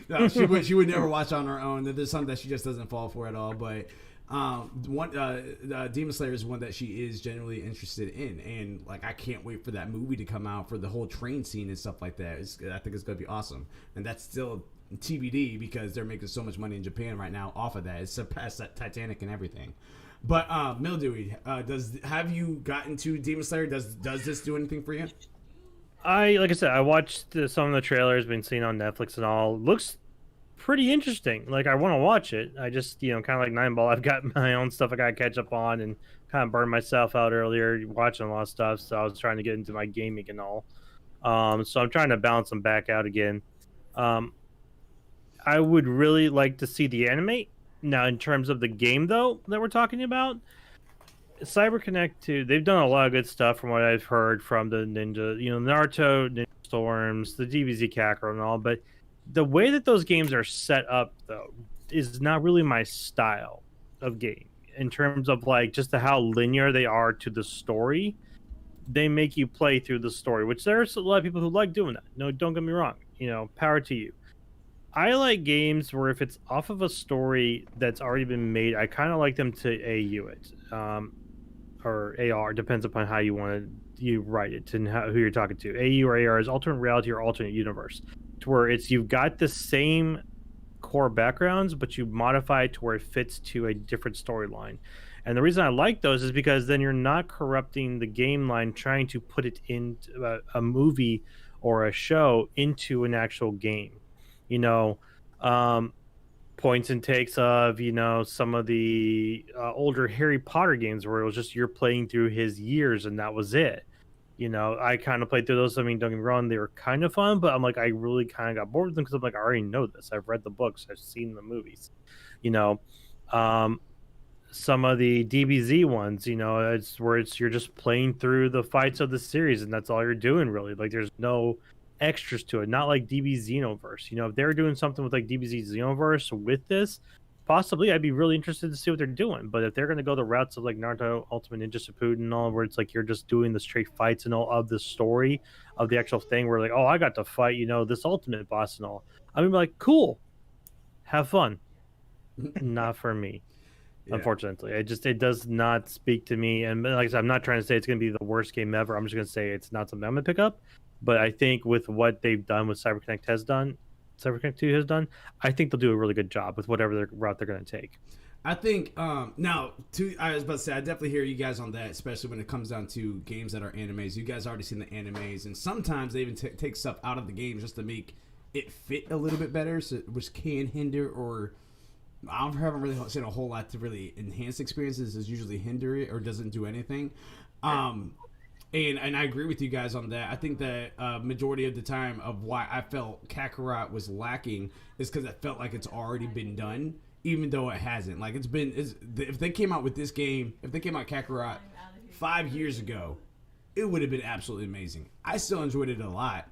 S1: No, she would never watch on her own. There's some that she just doesn't fall for at all. But Demon Slayer is one that she is generally interested in, and like I can't wait for that movie to come out for the whole train scene and stuff like that. I think it's gonna be awesome, and that's still TBD because they're making so much money in Japan right now off of that. It's surpassed that Titanic and everything. But Mildewy, have you gotten to Demon Slayer? Does this do anything for you?
S3: Like I said, I watched some of the trailers, been seen on Netflix and all. Looks pretty interesting. Like I want to watch it. I just kind of like 9-ball. I've got my own stuff I got to catch up on, and kind of burned myself out earlier watching a lot of stuff. So I was trying to get into my gaming and all. So I'm trying to balance them back out again. I would really like to see the anime. Now, in terms of the game, though, that we're talking about, CyberConnect 2, they've done a lot of good stuff from what I've heard from the Ninja, Naruto, Ninja Storms, the DBZ Kakarot and all, but the way that those games are set up, though, is not really my style of game. In terms of, like, just how linear they are to the story, they make you play through the story, which there's a lot of people who like doing that. No, don't get me wrong. Power to you. I like games where if it's off of a story that's already been made, I kind of like them to AU it, or AR, depends upon how you want to write it and who you're talking to. AU or AR is alternate reality or alternate universe, to where you've got the same core backgrounds, but you modify it to where it fits to a different storyline. And the reason I like those is because then you're not corrupting the game line trying to put it into a movie or a show into an actual game. Points and takes of, some of the older Harry Potter games where it was just you're playing through his years and that was it. I kind of played through those. I mean, don't get me wrong, they were kind of fun, but I'm like, I really kind of got bored with them because I'm like, I already know this. I've read the books. I've seen the movies. Some of the DBZ ones, it's where you're just playing through the fights of the series and that's all you're doing really. Like there's no extras to it, not like DB Xenoverse. If they're doing something with like DBZ Xenoverse with this, possibly I'd be really interested to see what they're doing. But if they're going to go the routes of like Naruto Ultimate Ninja Shippuden and all, where it's like you're just doing the straight fights and all of the story of the actual thing, where like, oh, I got to fight, this ultimate boss and all, I'm gonna be like, cool, have fun. Not for me. Yeah. Unfortunately, it does not speak to me. And like I said, I'm not trying to say it's going to be the worst game ever. I'm just going to say it's not something I'm going to pick up. But I think with what they've done, what CyberConnect 2 has done, I think they'll do a really good job with whatever route they're going to take.
S1: I think I was about to say, I definitely hear you guys on that, especially when it comes down to games that are animes. You guys already seen the animes, and sometimes they even take stuff out of the games just to make it fit a little bit better, which can hinder or I haven't really seen a whole lot to really enhance experiences. Is usually hinder it or doesn't do anything. And I agree with you guys on that. I think that majority of the time of why I felt Kakarot was lacking is because it felt like it's already been done, even though it hasn't. Like if they came out with this game, if they came out Kakarot 5 years ago, it would have been absolutely amazing. I still enjoyed it a lot,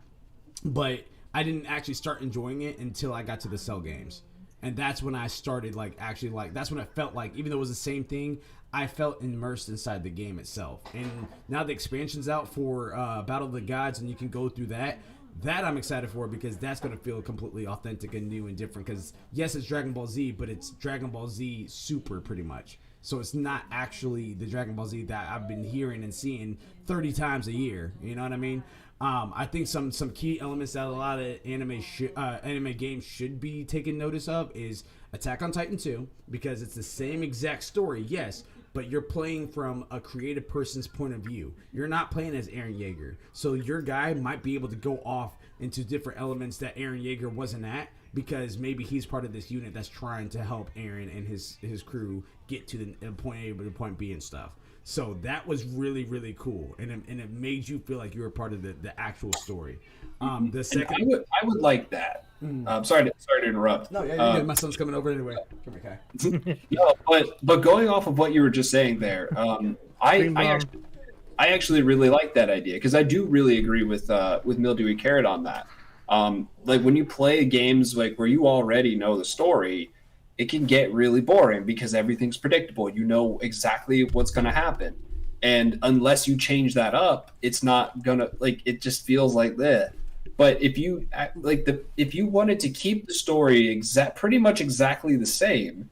S1: but I didn't actually start enjoying it until I got to the Cell games. And that's when I started that's when I felt like, even though it was the same thing, I felt immersed inside the game itself. And now the expansion's out for Battle of the Gods, and you can go through that. That I'm excited for, because that's going to feel completely authentic and new and different. Because yes, it's Dragon Ball Z, but it's Dragon Ball Z Super pretty much. So it's not actually the Dragon Ball Z that I've been hearing and seeing 30 times a year. You know what I mean? I think some key elements that a lot of anime games should be taken notice of is Attack on Titan 2, because it's the same exact story, yes, but you're playing from a creative person's point of view. You're not playing as Eren Yeager. So your guy might be able to go off into different elements that Eren Yeager wasn't at, because maybe he's part of this unit that's trying to help Eren and his crew get to the point A to the point B and stuff. So that was really, really cool, and it made you feel like you were part of the actual story. The second,
S2: I would like that. Sorry to interrupt.
S1: No, yeah, you're good. My son's coming over anyway. Come here, Kai.
S2: No, but going off of what you were just saying there, I actually really like that idea, because I do really agree with Mildewy Carrot on that. Like when you play games like where you already know the story, it can get really boring because everything's predictable. You know exactly what's going to happen. And unless you change that up, it's not going to, like, it just feels like that. But if you if you wanted to keep the story pretty much exactly the same,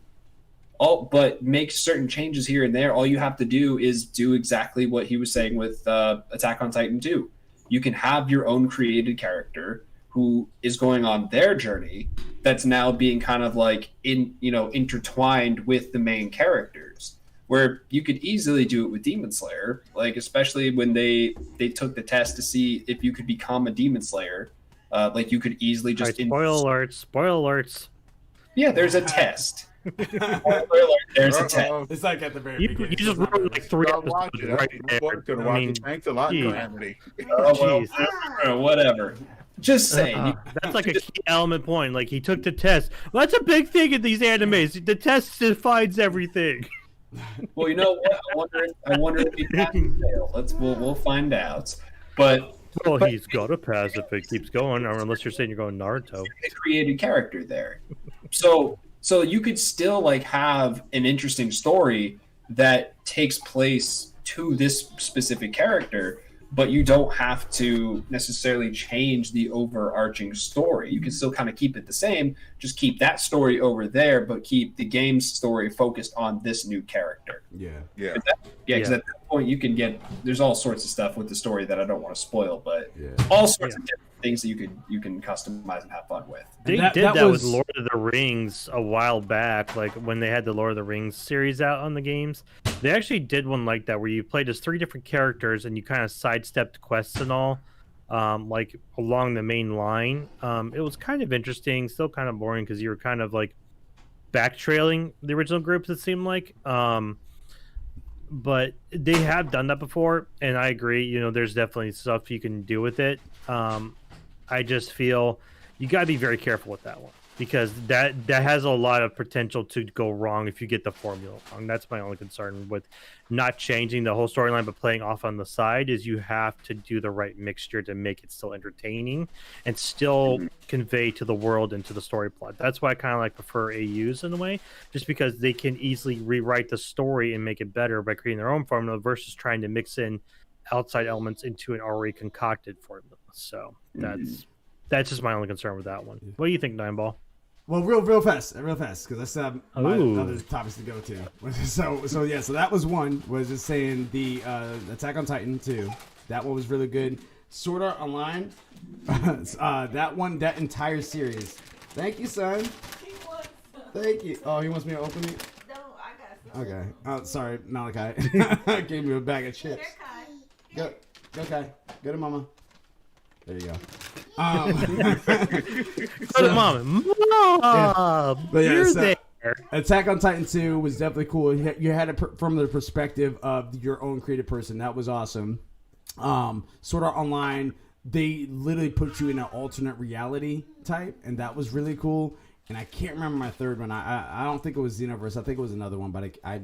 S2: but make certain changes here and there, all you have to do is do exactly what he was saying with Attack on Titan 2. You can have your own created character who is going on their journey that's now being kind of like intertwined with the main characters, where you could easily do it with Demon Slayer, like especially when they took the test to see if you could become a Demon Slayer, like you could easily just
S3: spoiler alerts.
S2: Yeah, there's a test. Spoiler alert, there's a test.
S1: It's like at the very beginning.
S3: You just wrote like 3
S4: Stop
S3: episodes
S4: watching.
S3: right there. I mean,
S4: Thanks a lot,
S3: geez.
S4: Calamity.
S2: Oh, well, whatever. Just saying.
S3: That's like a key element point. Like, he took the test. Well, that's a big thing in these animes. The test defines everything.
S2: Well, you know what? I wonder if he passed or failed. We'll find out. But
S3: He's got to pass if it keeps going, or unless you're saying you're going Naruto.
S2: A created character there, so you could still like have an interesting story that takes place to this specific character, but you don't have to necessarily change the overarching story. You can still kind of keep it the same, just keep that story over there, but keep the game's story focused on this new character.
S1: Yeah.
S2: Because at that point you can there's all sorts of stuff with the story that I don't want to spoil, but all sorts of different things that you can customize and have fun with.
S3: They did that with Lord of the Rings a while back, like when they had the Lord of the Rings series out on the games. They actually did one like that where you played as 3 different characters and you kind of sidestepped quests and all, like along the main line. It was kind of interesting, still kind of boring because you were kind of like backtrailing the original groups, it seemed like. But they have done that before, and I agree. There's definitely stuff you can do with it. I just feel you got to be very careful with that one, because that has a lot of potential to go wrong if you get the formula wrong. That's my only concern with not changing the whole storyline but playing off on the side, is you have to do the right mixture to make it still entertaining and still convey to the world and to the story plot. That's why I kind of like prefer AUs in a way, just because they can easily rewrite the story and make it better by creating their own formula versus trying to mix in outside elements into an already concocted formula. So that's just my only concern with that one. What do you think, Nineball?
S1: Well, real fast, because that's my other topics to go to. So that was one. Was just saying the Attack on Titan 2. That one was really good. Sword Art Online. That entire series. Thank you, son. Thank you. Oh, he wants me to open it.
S5: No, I got some.
S1: Okay. Oh, sorry, Malachi. Gave me a bag of chips. Go, Kai. Go to mama. There you go.
S3: Go to mom.
S1: But yeah,
S3: You're there.
S1: Attack on Titan 2 was definitely cool. You had it from the perspective of your own creative person. That was awesome. Sword Art Online, they literally put you in an alternate reality type, and that was really cool. And I can't remember my third one. I don't think it was Xenoverse. I think it was another one, but I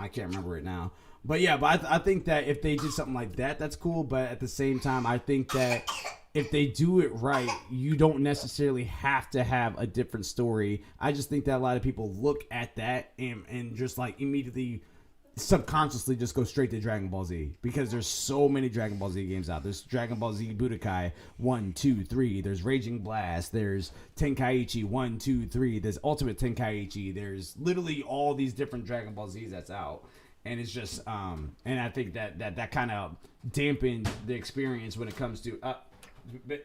S1: can't remember it now. But yeah, I think that if they did something like that, that's cool. But at the same time, I think that if they do it right, you don't necessarily have to have a different story. I just think that a lot of people look at that and just like immediately subconsciously just go straight to Dragon Ball Z, because there's so many Dragon Ball Z games out. There's Dragon Ball Z Budokai 1, 2, 3. There's Raging Blast. There's Tenkaichi 1, 2, 3. There's Ultimate Tenkaichi. There's literally all these different Dragon Ball Zs that's out. And it's just and I think that kind of dampened the experience when it comes to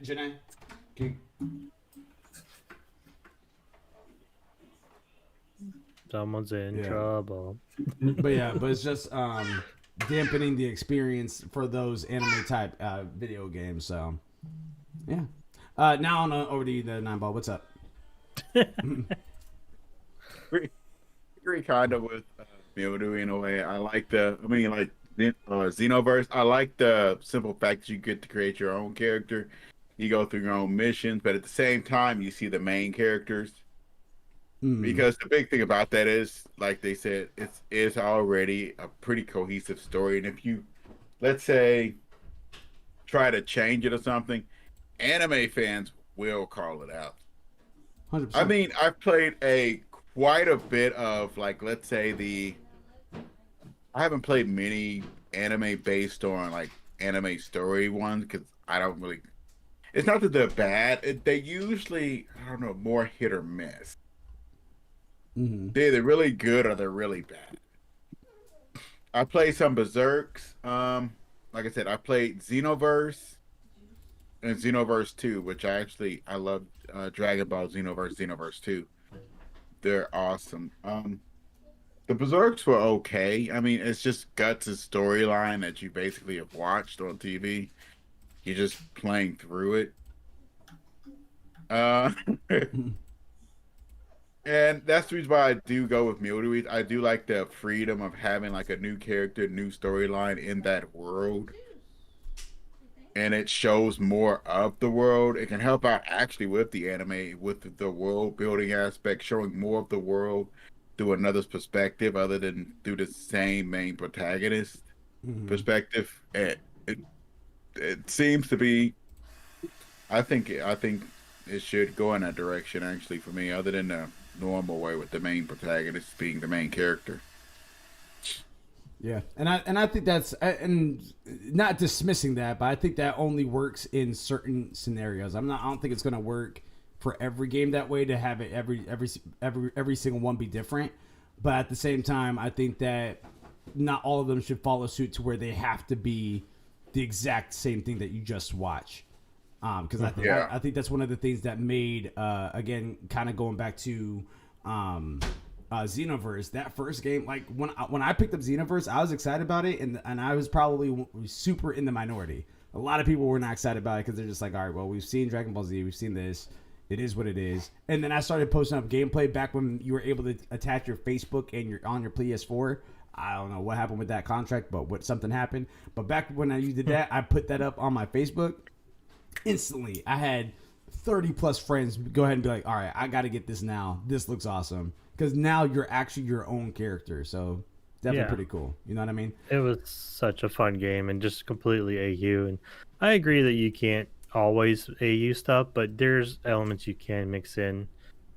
S1: Janae,
S3: Someone's in trouble.
S1: but it's just dampening the experience for those anime type video games. So yeah. Now on over to you, the 9-ball. What's up?
S4: Agree kind of with Mewtwo in a way. Xenoverse. I like the simple fact that you get to create your own character. You go through your own missions, but at the same time, you see the main characters. Because the big thing about that is, like they said, it's already a pretty cohesive story. And if you, let's say, try to change it or something, anime fans will call it out.
S1: 100%.
S4: I mean, I've played quite a bit of, like, let's say I haven't played many anime based on like anime story ones, because I don't really. It's not that they're bad. They usually, I don't know, more hit or miss. They're either really good or they're really bad. I played some Berserks. Like I said, I played Xenoverse and Xenoverse 2, which I love Dragon Ball Xenoverse 2. They're awesome. The Berserks were okay. I mean, it's just Guts' storyline that you basically have watched on TV. You're just playing through it. And that's the reason why I do go with Mewtwo. I do like the freedom of having like a new character, new storyline in that world. And it shows more of the world. It can help out actually with the anime, with the world building aspect, showing more of the world through another's perspective other than through the same main protagonist perspective. It seems to be, I think it should go in that direction actually for me, other than the normal way with the main protagonist being the main character.
S1: Yeah, and I think that's, and not dismissing that, but I think that only works in certain scenarios. I don't think it's going to work for every game that way, to have it every single one be different. But at the same time, I think that not all of them should follow suit to where they have to be the exact same thing that you just watch. Because I think that's one of the things that made again, kind of going back to Xenoverse, that first game. Like when I picked up Xenoverse, I was excited about it, and I was probably super in the minority. A lot of people were not excited about it because they're just like, all right, well, we've seen Dragon Ball Z, we've seen this, it is what it is. And then I started posting up gameplay back when you were able to attach your Facebook and your on your PS4. I don't know what happened with that contract, but something happened. But back when I did that, I put that up on my Facebook. Instantly, I had 30 plus friends go ahead and be like, all right, I got to get this now. This looks awesome. Because now you're actually your own character. So definitely pretty cool. You know what I mean?
S3: It was such a fun game and just completely AU. And I agree that you can't always AU stuff, but there's elements you can mix in.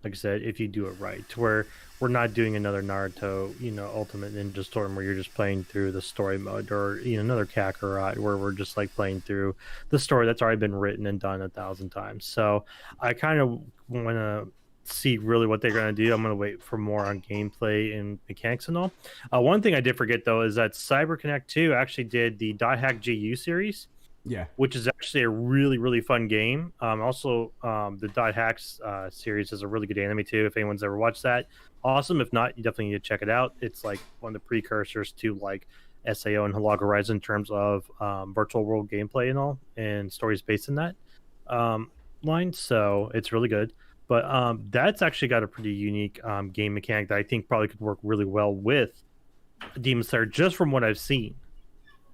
S3: Like I said, if you do it right, to where we're not doing another Naruto, Ultimate Ninja Storm where you're just playing through the story mode, or another Kakarot where we're just like playing through the story that's already been written and done 1,000 times. So I kind of want to see really what they're going to do. I'm going to wait for more on gameplay and mechanics and all. One thing I did forget though is that CyberConnect 2 actually did the Die Hack GU series.
S1: Yeah,
S3: which is actually a really, really fun game. Also, the Dot Hacks series is a really good anime too. If anyone's ever watched that, awesome. If not, you definitely need to check it out. It's like one of the precursors to like SAO and Log Horizon in terms of virtual world gameplay and all, and stories based in that line. So it's really good. But that's actually got a pretty unique game mechanic that I think probably could work really well with Demon Slayer, just from what I've seen.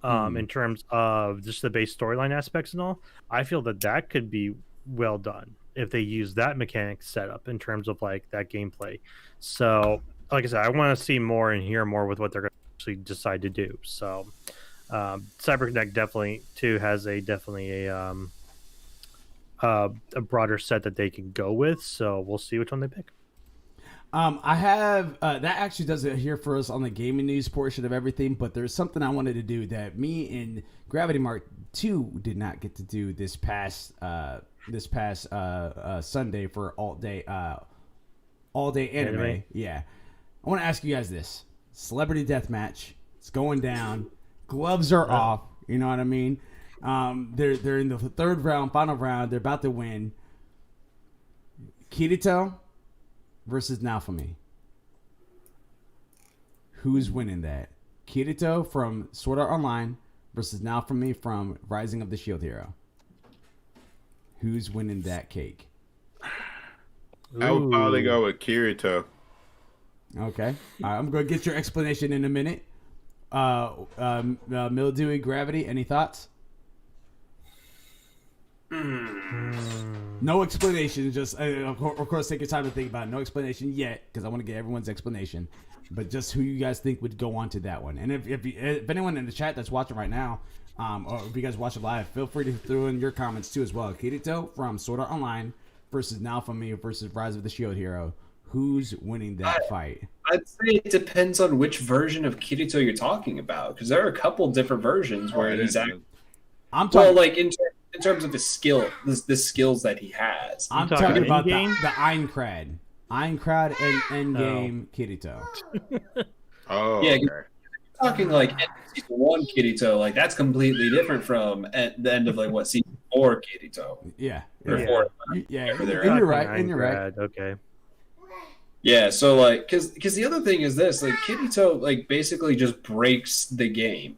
S3: In terms of just the base storyline aspects and all, I feel that could be well done if they use that mechanic setup in terms of like that gameplay. So, like I said, I want to see more and hear more with what they're going to actually decide to do. So, CyberConnect definitely too has a broader set that they can go with. So we'll see which one they pick.
S1: I have that actually does it here for us on the gaming news portion of everything, but there's something I wanted to do that me and Gravity Mark 2 did not get to do this past Sunday for all day anime. Yeah, I want to ask you guys this: Celebrity Deathmatch. It's going down. Gloves are off. You know what I mean? They're in the third round, final round. They're about to win. Kirito versus Naofumi. Who's winning that? Kirito from Sword Art Online versus Naofumi from Rising of the Shield Hero. Who's winning that cake?
S4: I would probably go with Kirito.
S1: Okay. I'm going to get your explanation in a minute. Mildewy Gravity, any thoughts? No explanation. Just of course, take your time to think about it. No explanation yet, because I want to get everyone's explanation. But just who you guys think would go on to that one. And if anyone in the chat that's watching right now, or if you guys watch it live, feel free to throw in your comments too as well. Kirito from Sword Art Online versus Naofumi versus Rise of the Shield Hero. Who's winning that fight?
S2: I'd say it depends on which version of Kirito you're talking about, because there are a couple different versions where he's actually.
S1: I'm talking
S2: like in terms of his skill, the skills that he has.
S1: I'm talking about the Aincrad and Endgame Kirito.
S4: Oh,
S2: yeah.
S4: okay.
S2: Talking like season 1 Kirito, like that's completely different from at the end of like what season 4 Kirito.
S1: Yeah.
S2: Or
S3: Yeah.
S2: 4.
S1: And you're right.
S3: Okay.
S2: Yeah, so like, because the other thing is this, like Kirito, like basically just breaks the game,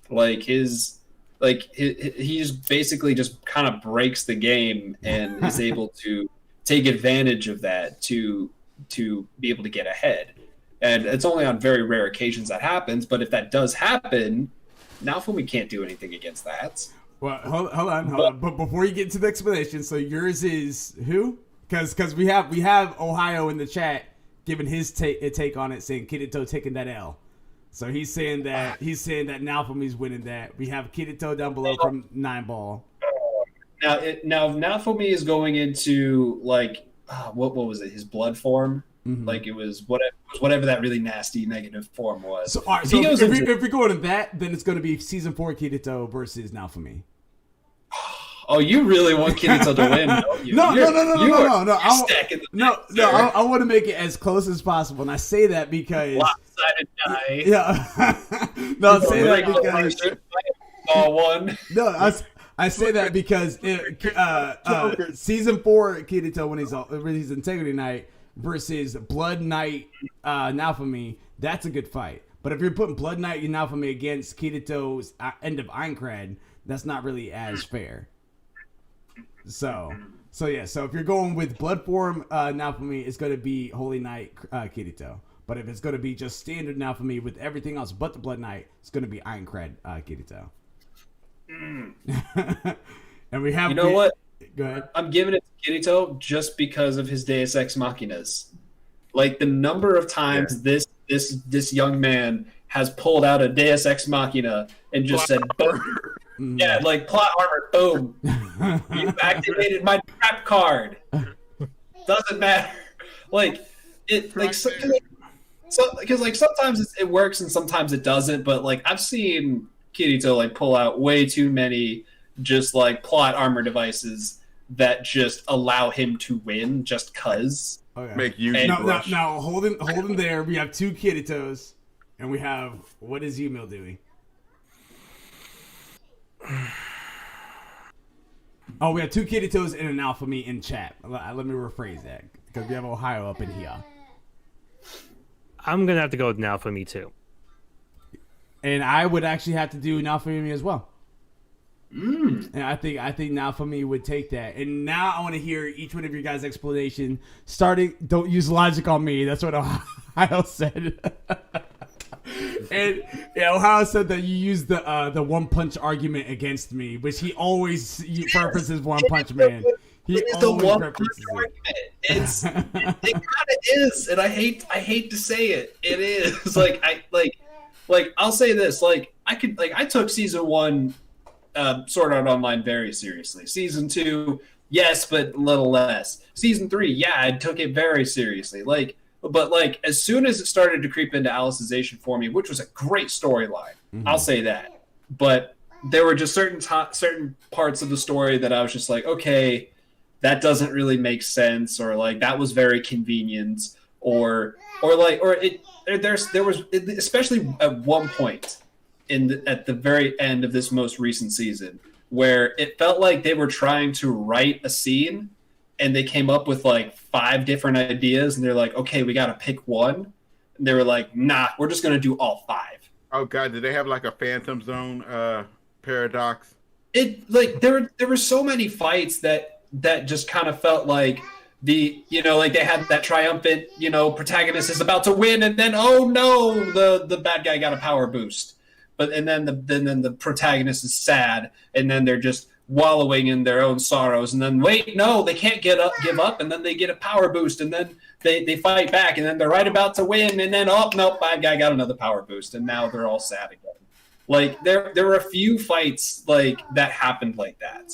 S2: like he just basically just kind of breaks the game and is able to take advantage of that to be able to get ahead. And it's only on very rare occasions that happens, but if that does happen, Naofumi can't do anything against that.
S1: Well, hold on. But before you get to the explanation, so yours is who? Because we have Ohio in the chat giving his take on it, saying Kirito taking that L. So he's saying that Naofumi's winning that. We have Kirito down below from 9 Ball.
S2: Now Naofumi is going into like what was it? His blood form.
S1: Mm-hmm.
S2: Like it was whatever that really nasty negative form was.
S1: So, all right, so if we go to that, then it's going to be season 4 Kirito versus Naofumi.
S2: Oh, you really want Kirito to win, don't you?
S1: No. I want to make it as close as possible, and I say that because
S2: lopsided die.
S1: Yeah. No, I say that because
S2: one.
S1: No, I say that because season 4 Kirito when he's Integrity Knight versus Blood Knight Naofumi, that's a good fight. But if you're putting Blood Knight Naofumi against Kirito's End of Aincrad, that's not really as fair. So if you're going with blood form Naofumi, it's going to be Holy Knight Kirito. But if it's going to be just standard Naofumi with everything else but the Blood Knight, it's going to be Aincrad Kirito. And we have...
S2: You know what?
S1: Go ahead.
S2: I'm giving it to Kirito just because of his Deus Ex Machinas. Like the number of times this young man has pulled out a Deus Ex Machina and just said, boom. Yeah, like plot armor, boom. You activated my trap card. Doesn't matter. Like it, like because like sometimes it works and sometimes it doesn't. But like I've seen Kirito like pull out way too many just like plot armor devices that just allow him to win just cuz.
S1: Okay.
S4: Make you
S1: now holding there. We have 2 Kiritos, and we have what is Email doing? Oh, we have 2 Kiritos and an Naofumi in chat. Let me rephrase that because we have Ohio up in here.
S3: I'm gonna have to go with Naofumi too.
S1: And I would actually have to do Naofumi as well. And I think now for me would take that. And now I want to hear each one of your guys' explanation. Starting, don't use logic on me. That's what Ohio said. And yeah, Ohio said that you used the one punch argument against me, which he always references One Punch Man. He always references it.
S2: It kind of is, and I hate to say it. It is like I'll say this. Like I took season 1, Sword Art Online very seriously. Season 2, yes, but a little less. Season 3, yeah, I took it very seriously. But as soon as it started to creep into Alicization for me, which was a great storyline, I'll say that. But there were just certain parts of the story that I was just like, okay, that doesn't really make sense, or like that was very convenient, there was especially at one point at the very end of this most recent season where it felt like they were trying to write a scene and they came up with like 5 different ideas and they're like, okay, we got to pick one. And they were like, nah, we're just going to do all 5.
S4: Oh God, did they have like a Phantom Zone paradox?
S2: There were so many fights that just kind of felt like they had that triumphant, protagonist is about to win and then, oh no, the bad guy got a power boost. And then the protagonist is sad, and then they're just wallowing in their own sorrows, and then wait, no, they can't give up, and then they get a power boost, and then they fight back, and then they're right about to win, and then oh no, bad guy got another power boost, and now they're all sad again. Like there were a few fights like that happened like that,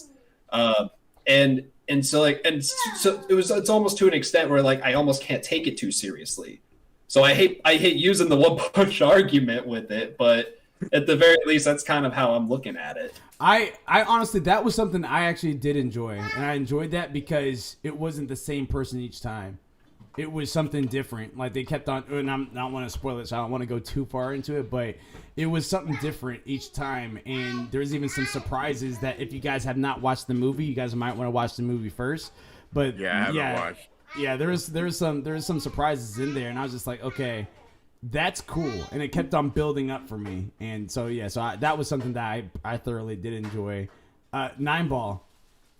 S2: so it's almost to an extent where like I almost can't take it too seriously. So I hate using the one punch argument with it, but at the very least, that's kind of how I'm looking at it.
S1: I honestly, that was something I actually did enjoy. And I enjoyed that because it wasn't the same person each time. It was something different. Like they kept on, and I don't want to spoil it, so I don't want to go too far into it, but it was something different each time. And there's even some surprises that if you guys have not watched the movie, you guys might want to watch the movie first. But
S4: yeah, I haven't watched.
S1: Yeah, there's some surprises in there, and I was just like, okay, that's cool, and it kept on building up for me, and so that was something that I thoroughly did enjoy. 9ball,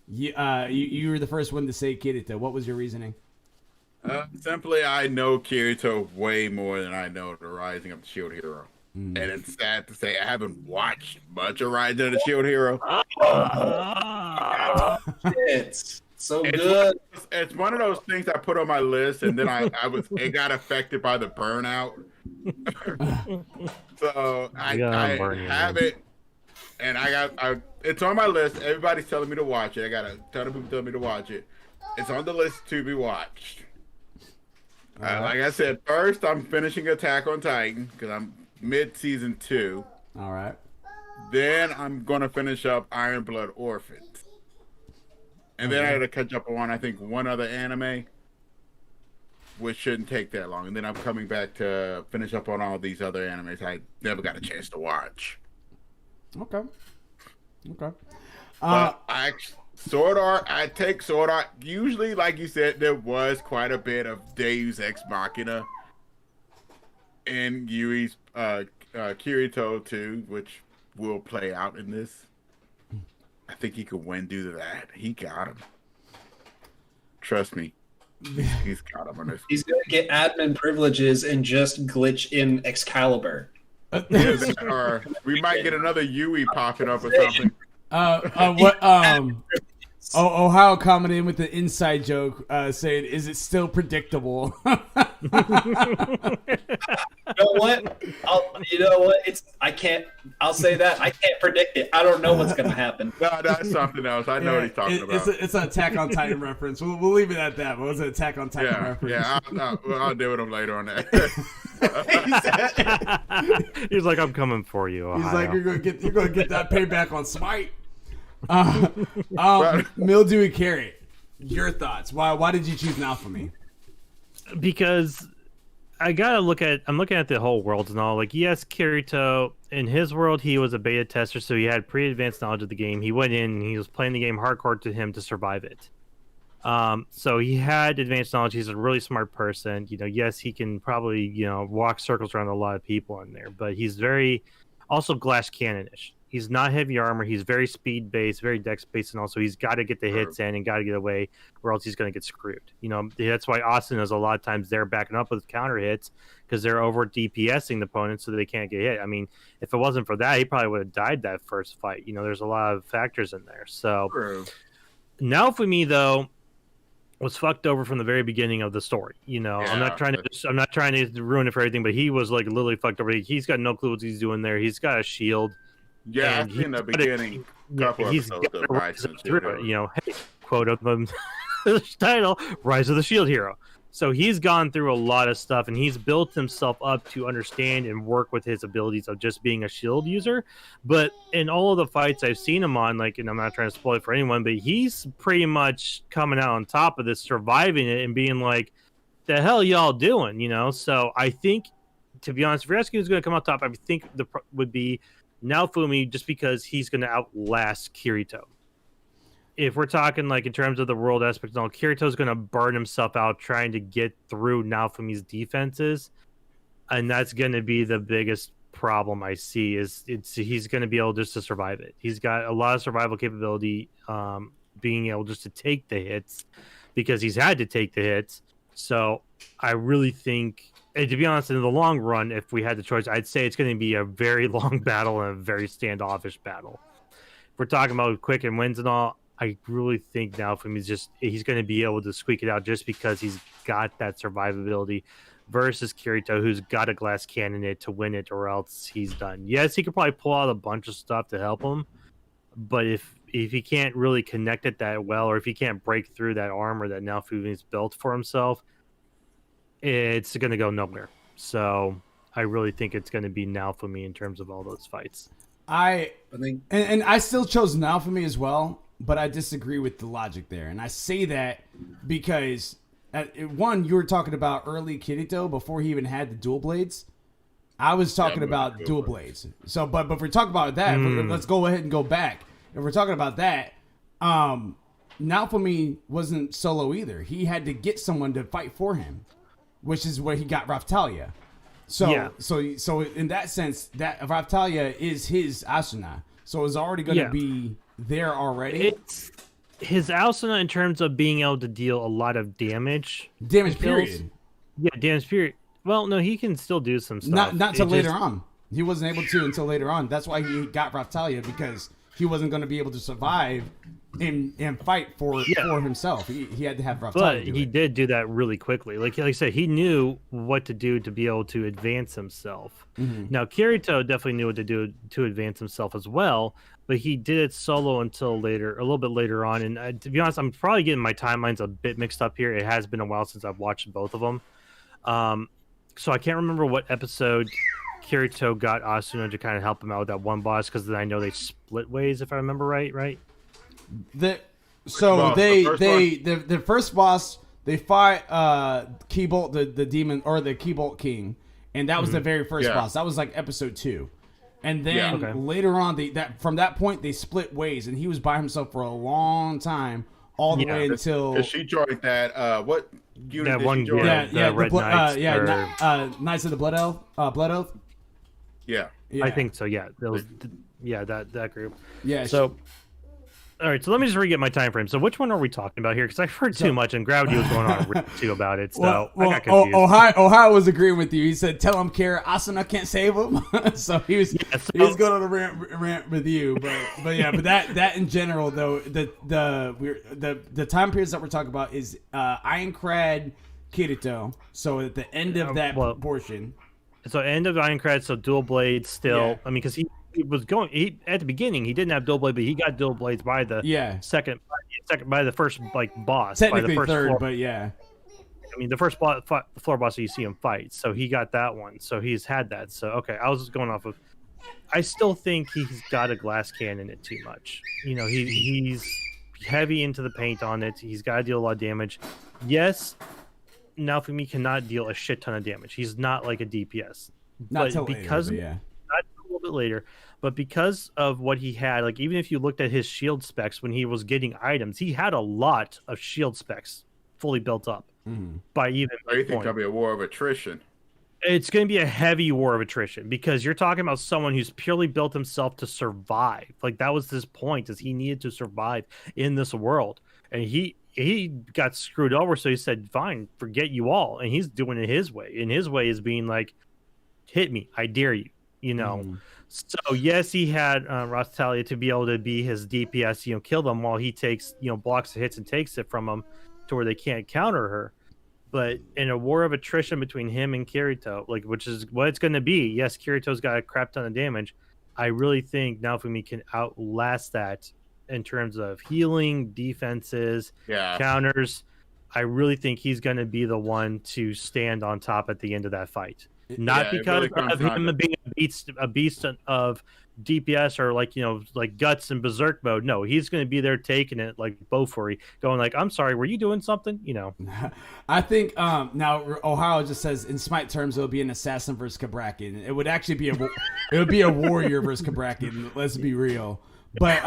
S1: you were the first one to say Kirito. What was your reasoning?
S4: Simply, I know Kirito way more than I know the Rising of the Shield Hero, and it's sad to say I haven't watched much of Rising of the Shield Hero.
S2: It's so good.
S4: It's one of those things I put on my list, and then it got affected by the burnout. So I have it, and it's on my list. Everybody's telling me to watch it. I got a ton of people telling me to watch it. It's on the list to be watched. Like I said, first I'm finishing Attack on Titan because I'm mid-season 2.
S1: All right.
S4: Then I'm gonna finish up Iron Blood Orphans. And then I had to catch up on, I think, one other anime, which shouldn't take that long. And then I'm coming back to finish up on all these other animes I never got a chance to watch.
S1: Okay.
S4: But I take Sword Art. Usually, like you said, there was quite a bit of Deus Ex Machina in Yui's Kirito too, which will play out in this. I think he could win due to that. He got him. Trust me. He's got him on this.
S2: He's going to get admin privileges and just glitch in Excalibur.
S4: Or we might get another Yui popping up or something.
S1: Ohio commented with the inside joke saying, is it still predictable?
S2: You know what? I'll say that. I can't predict it. I don't know what's going to happen.
S4: No, that's something else. I know what he's talking about.
S1: It's an Attack on Titan reference. We'll leave it at that. But it was an Attack on Titan reference.
S4: Yeah, I'll deal with him later on that.
S3: He's like, I'm coming for you, Ohio.
S1: He's like, you're gonna get that payback on Smite. Mildewy Carrot, your thoughts? Why did you choose Naofumi?
S3: Because I'm looking at the whole world and all. Like, yes, Kirito, in his world, he was a beta tester, so he had pretty advanced knowledge of the game. He went in and he was playing the game hardcore to him to survive it. So he had advanced knowledge. He's a really smart person. Yes, he can probably, walk circles around a lot of people in there, but he's very also glass cannon-ish. He's not heavy armor. He's very speed based, very dex based, and also he's got to get the hits in and got to get away, or else he's going to get screwed. You know, that's why Austin is a lot of times they're backing up with counter hits because they're over DPSing the opponent so that they can't get hit. I mean, if it wasn't for that, he probably would have died that first fight. You know, there's a lot of factors in there. So now for me though, was fucked over from the very beginning of the story. You know, I'm not trying to ruin it for everything, but he was like literally fucked over. He's got no clue what he's doing there. He's got a shield.
S4: Yeah, I in the beginning,
S3: he's got to rise through it. You know, hey, quote of the title, "Rise of the Shield Hero." So he's gone through a lot of stuff, and he's built himself up to understand and work with his abilities of just being a shield user. But in all of the fights I've seen him on, like, and I'm not trying to spoil it for anyone, but he's pretty much coming out on top of this, surviving it, and being like, "The hell y'all doing?" You know. So I think, to be honest, if you're asking who's going to come out top, I think would be Naofumi, just because he's going to outlast Kirito. If we're talking like in terms of the world aspect, no, Kirito's going to burn himself out trying to get through Naofumi's defenses, and that's going to be the biggest problem I see. Is he's going to be able just to survive it. He's got a lot of survival capability, being able just to take the hits because he's had to take the hits. So I really think, and to be honest, in the long run, if we had the choice, I'd say it's going to be a very long battle and a very standoffish battle. If we're talking about quick and wins and all, I really think now for me he's going to be able to squeak it out just because he's got that survivability versus Kirito, who's got a glass cannon it to win it, or else he's done. Yes, he could probably pull out a bunch of stuff to help him, but if he can't really connect it that well, or if he can't break through that armor that Naofumi's built for himself, it's going to go nowhere. So I really think it's going to be Naofumi in terms of all those fights.
S1: I think, and I still chose Naofumi as well. But I disagree with the logic there. And I say that because, one, you were talking about early Kirito before he even had the dual blades. I was talking about dual blades. So, but if we're talking about that, let's go ahead and go back. If we're talking about that, Naofumi wasn't solo either. He had to get someone to fight for him, which is where he got Raftalia. So in that sense, that Raftalia is his Asuna. So it's already going to be there already.
S3: It's his Asuna in terms of being able to deal a lot of damage.
S1: Damage period.
S3: Yeah, damage period. Well, no, he can still do some stuff.
S1: Not until later on. He wasn't able to until later on. That's why he got Raftalia, because he wasn't going to be able to survive and fight for himself. He had to have Raftalia.
S3: But he did do that really quickly. Like I said, he knew what to do to be able to advance himself. Mm-hmm. Now, Kirito definitely knew what to do to advance himself as well, but he did it solo until later, a little bit later on. And to be honest, I'm probably getting my timelines a bit mixed up here. It has been a while since I've watched both of them. So I can't remember what episode Kirito got Asuna to kind of help him out with that one boss, because then I know they split ways, if I remember right.
S1: The first boss, they fight Keybolt, the demon, or the Keybolt King, and that was the very first boss. That was like episode 2. And then later on, from that point they split ways, and he was by himself for a long time, all the way until
S4: she joined that what unit
S3: that
S4: did
S3: one
S4: she join?
S3: the Red Knights,
S1: Knights of the Blood Oath.
S4: Yeah,
S3: I think so. Yeah, that was that group.
S1: Yeah.
S3: So, all right. So let me just re-get my time frame. So which one are we talking about here? Because I've heard too much, and Gravity was going on a rip too about it. So I got confused.
S1: Ohio was agreeing with you. He said, "Tell him, Kara, Asuna can't save him." So he was going on a rant with you. But that in general though, the time periods that we're talking about is Ironclad Kirito. So at the end of that portion.
S3: So end of Ironclad, so dual blades still. Yeah. I mean, because he was going. At the beginning, he didn't have dual blade, but he got dual blades by the second by the first boss.
S1: Technically
S3: by the first
S1: third,
S3: floor.
S1: But yeah.
S3: I mean, the first floor boss that you see him fight, so he got that one. So he's had that. So okay, I was just going off of. I still think he's got a glass cannon it too much. You know, he's heavy into the paint on it. He's got to deal a lot of damage. Yes. Naofumi cannot deal a shit ton of damage. He's not like a DPS.
S1: Not a
S3: little bit later, but because of what he had, like even if you looked at his shield specs when he was getting items, he had a lot of shield specs fully built up by even.
S4: I think that'll be a war of attrition.
S3: It's going to be a heavy war of attrition because you're talking about someone who's purely built himself to survive. Like that was his point, is he needed to survive in this world, and he got screwed over. So he said, "Fine, forget you all," and he's doing it his way. And his way is being like, "Hit me, I dare you." You know. So yes, he had Rastalia to be able to be his DPS, kill them while he takes, blocks the hits and takes it from them to where they can't counter her. But in a war of attrition between him and Kirito, like which is what it's going to be. Yes, Kirito's got a crap ton of damage. I really think Naofumi can outlast that in terms of healing, defenses, counters. I really think he's going to be the one to stand on top at the end of that fight. Not because of him being a beast of DPS or like guts and berserk mode. No, he's going to be there taking it like Bofuri, going like, "I'm sorry, were you doing something?"
S1: I think now Ohio just says in Smite terms it'll be an assassin versus Kabrakin. It would actually be a warrior versus Kabrakin. Let's be real. But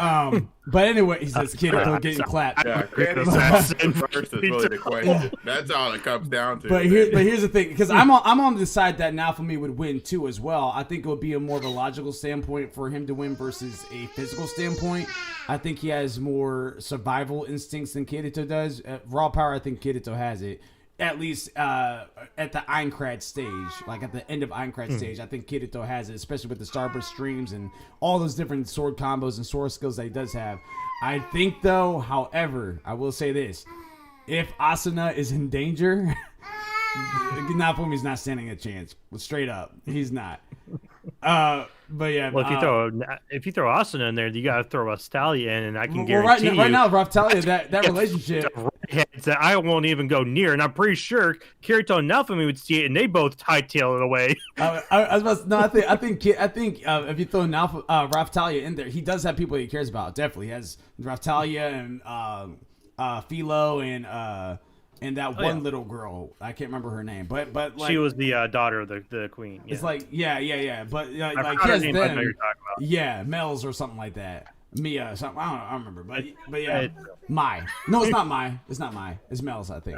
S1: anyway, he says Kirito getting clapped.
S4: Yeah, assassin first is really the question. That's all it comes down to.
S1: But here's the thing, because I'm on the side that Naofumi would win too as well. I think it would be a more of a logical standpoint for him to win versus a physical standpoint. I think he has more survival instincts than Kirito does. Raw power, I think Kirito has it. At least at the Aincrad stage, like at the end of Aincrad stage, I think Kirito has it, especially with the Starburst streams and all those different sword combos and sword skills that he does have. I think, though, however, I will say this. If Asuna is in danger, Naofumi's not standing a chance. Straight up. He's not. But yeah.
S3: Well, if you throw Asuna in there, you got to throw Rastalia in, and I can guarantee
S1: right now, Rastalia, that relationship
S3: that I won't even go near, and I'm pretty sure Kirito and Naofumi would see it, and they both hightail it away.
S1: I was about to, no, I think if you throw Rastalia in there, he does have people he cares about. Definitely, he has Rastalia and Philo and that one little girl. I can't remember her name, but like,
S3: she was the daughter of the queen. Yeah.
S1: It's like yeah. But like
S3: he
S1: has
S3: name,
S1: them,
S3: you're talking about.
S1: Yeah, Mel's or something like that. Mia, something I don't remember, but yeah, Mai. No, it's not Mai. It's not Mai. It's Mel's, I think.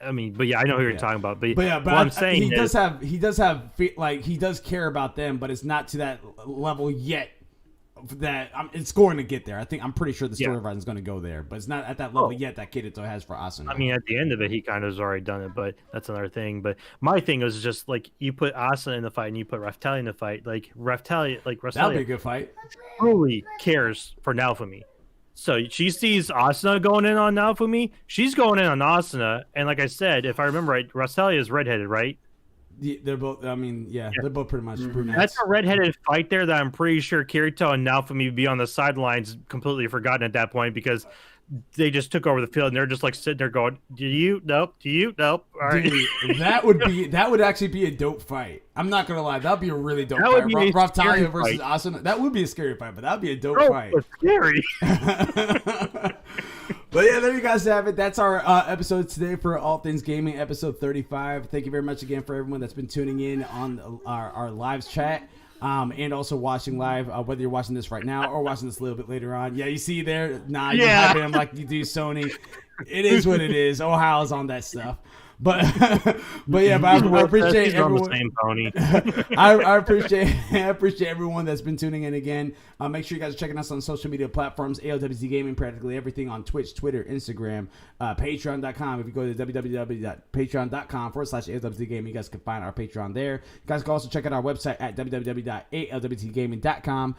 S3: I mean, but yeah, I know who you're talking about. But
S1: what I'm saying he does have like he does care about them, but it's not to that level yet. That it's going to get there. I'm pretty sure the storyline is going to go there, but it's not at that level yet that Kirito has for Asuna.
S3: I mean, at the end of it, he kind of has already done it, but that's another thing. But my thing was just like you put Asuna in the fight and you put Rastalia in the fight. Like Rastalia,
S1: that'd be a good fight.
S3: Truly cares for Naofumi. So she sees Asuna going in on Naofumi. She's going in on Asuna, and like I said, if I remember right, Rastalia is redheaded, right?
S1: They're both. I mean, they're both pretty much brunettes.
S3: That's a redheaded fight there that I'm pretty sure Kirito and Naofumi would be on the sidelines, completely forgotten at that point because they just took over the field and they're just like sitting there going, "Do you? Nope. Do you? Nope." All right.
S1: Dude, that would actually be a dope fight. I'm not gonna lie, that'd be a really dope fight. Rastalia versus Asuna. That would be a scary fight, but that'd be a dope fight.
S3: Scary.
S1: But yeah, there you guys have it. That's our episode today for All Things Gaming, episode 35. Thank you very much again for everyone that's been tuning in on our live chat. And also watching live, whether you're watching this right now or watching this a little bit later on. Yeah, you see there, you hype him like you do Sony. It is what it is. Ohio's on that stuff. But I appreciate everyone.
S3: The same pony.
S1: I appreciate everyone that's been tuning in again. Make sure you guys are checking us on social media platforms. ALWT Gaming, practically everything on Twitch, Twitter, Instagram, Patreon.com. If you go to www.patreon.com/ALWT Gaming, you guys can find our Patreon there. You guys can also check out our website at www.alwtgaming.com.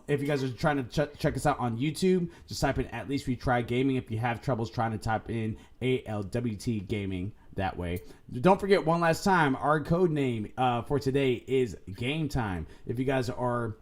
S1: If you guys are trying to check us out on YouTube, just type in At Least We Try Gaming. If you have troubles trying to type in ALWT Gaming that way. Don't forget one last time, our code name for today is Game Time. If you guys are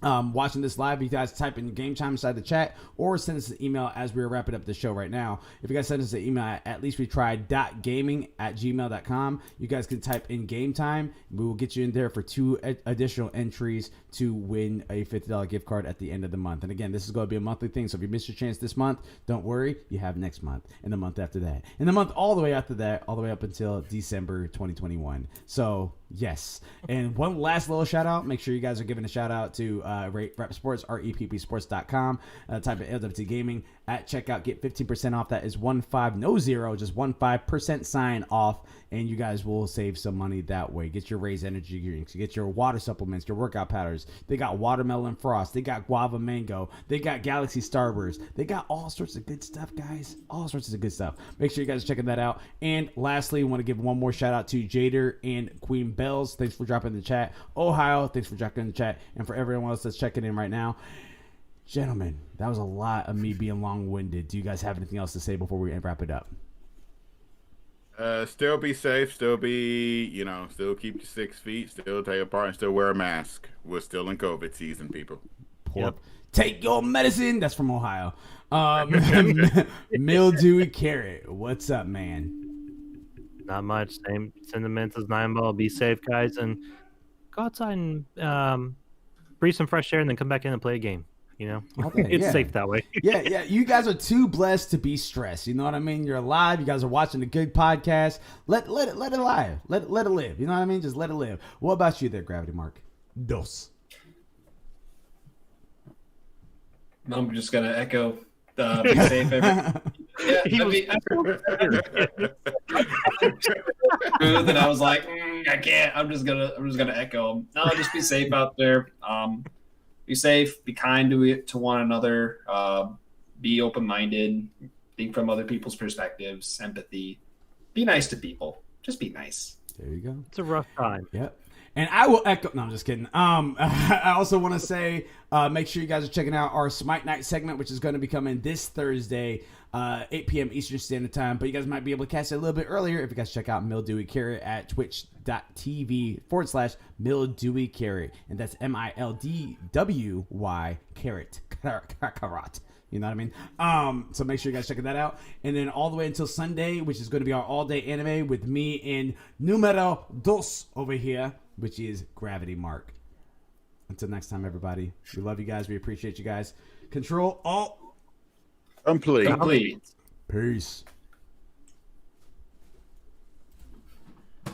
S1: watching this live, you guys type in Game Time inside the chat or send us an email as we're wrapping up the show right now. If you guys send us an email at leastwetried.gaming@gmail.com, you guys can type in Game Time. We will get you in there for 2 additional entries to win a $50 gift card at the end of the month. And again, this is going to be a monthly thing, so if you missed your chance this month, don't worry, you have next month and the month after that and the month all the way after that, all the way up until December 2021. So yes. And one last little shout out, make sure you guys are giving a shout out to Rep Sports, REPPsports.com. Type in ALWT Gaming at checkout. Get 15% off. That is 15, no zero, just 15% sign off. And you guys will save some money that way. Get your Raise energy drinks. Get your water supplements, your workout powders. They got watermelon frost. They got guava mango. They got Galaxy Starburst. They got all sorts of good stuff, guys. All sorts of good stuff. Make sure you guys are checking that out. And lastly, I want to give one more shout out to Jader and Queen Bells. Thanks for dropping in the chat. Ohio, thanks for dropping in the chat. And for everyone else that's checking in right now. Gentlemen, that was a lot of me being long-winded. Do you guys have anything else to say before we wrap it up?
S4: Still be safe. Still still keep your 6 feet. Still take apart and still wear a mask. We're still in COVID season, people.
S1: Yep. Take your medicine. That's from Ohio. Mildewy Carrot, what's up, man?
S3: Not much. Same sentiments as Nine Ball. Be safe, guys, and go outside and breathe some fresh air, and then come back in and play a game.
S1: Okay,
S3: it's safe that way.
S1: yeah. You guys are too blessed to be stressed. You know what I mean? You're alive. You guys are watching a good podcast. Let it live. Let it live. You know what I mean? Just let it live. What about you there, Gravity Mark? Dos.
S2: I'm just gonna echo. Be safe. And I was like, I can't. I'm just gonna echo. No, just be safe out there. Be safe. Be kind to one another. Be open-minded. Think from other people's perspectives. Empathy. Be nice to people. Just be nice.
S1: There you go.
S3: It's a rough time.
S1: Yep. And I will echo. No, I'm just kidding. I also want to say, make sure you guys are checking out our Smite Night segment, which is going to be coming this Thursday, 8 p.m. Eastern Standard Time. But you guys might be able to catch it a little bit earlier if you guys check out Mildewy Carrot at twitch.tv/Mildewy Carrot. And that's MILDWY Carrot. Carrot. You know what I mean? So make sure you guys checking that out. And then all the way until Sunday, which is going to be our all-day anime with me and numero dos over here, which is Gravity Mark. Until next time, everybody. We love you guys. We appreciate you guys. Control Alt
S4: Complete.
S1: Peace.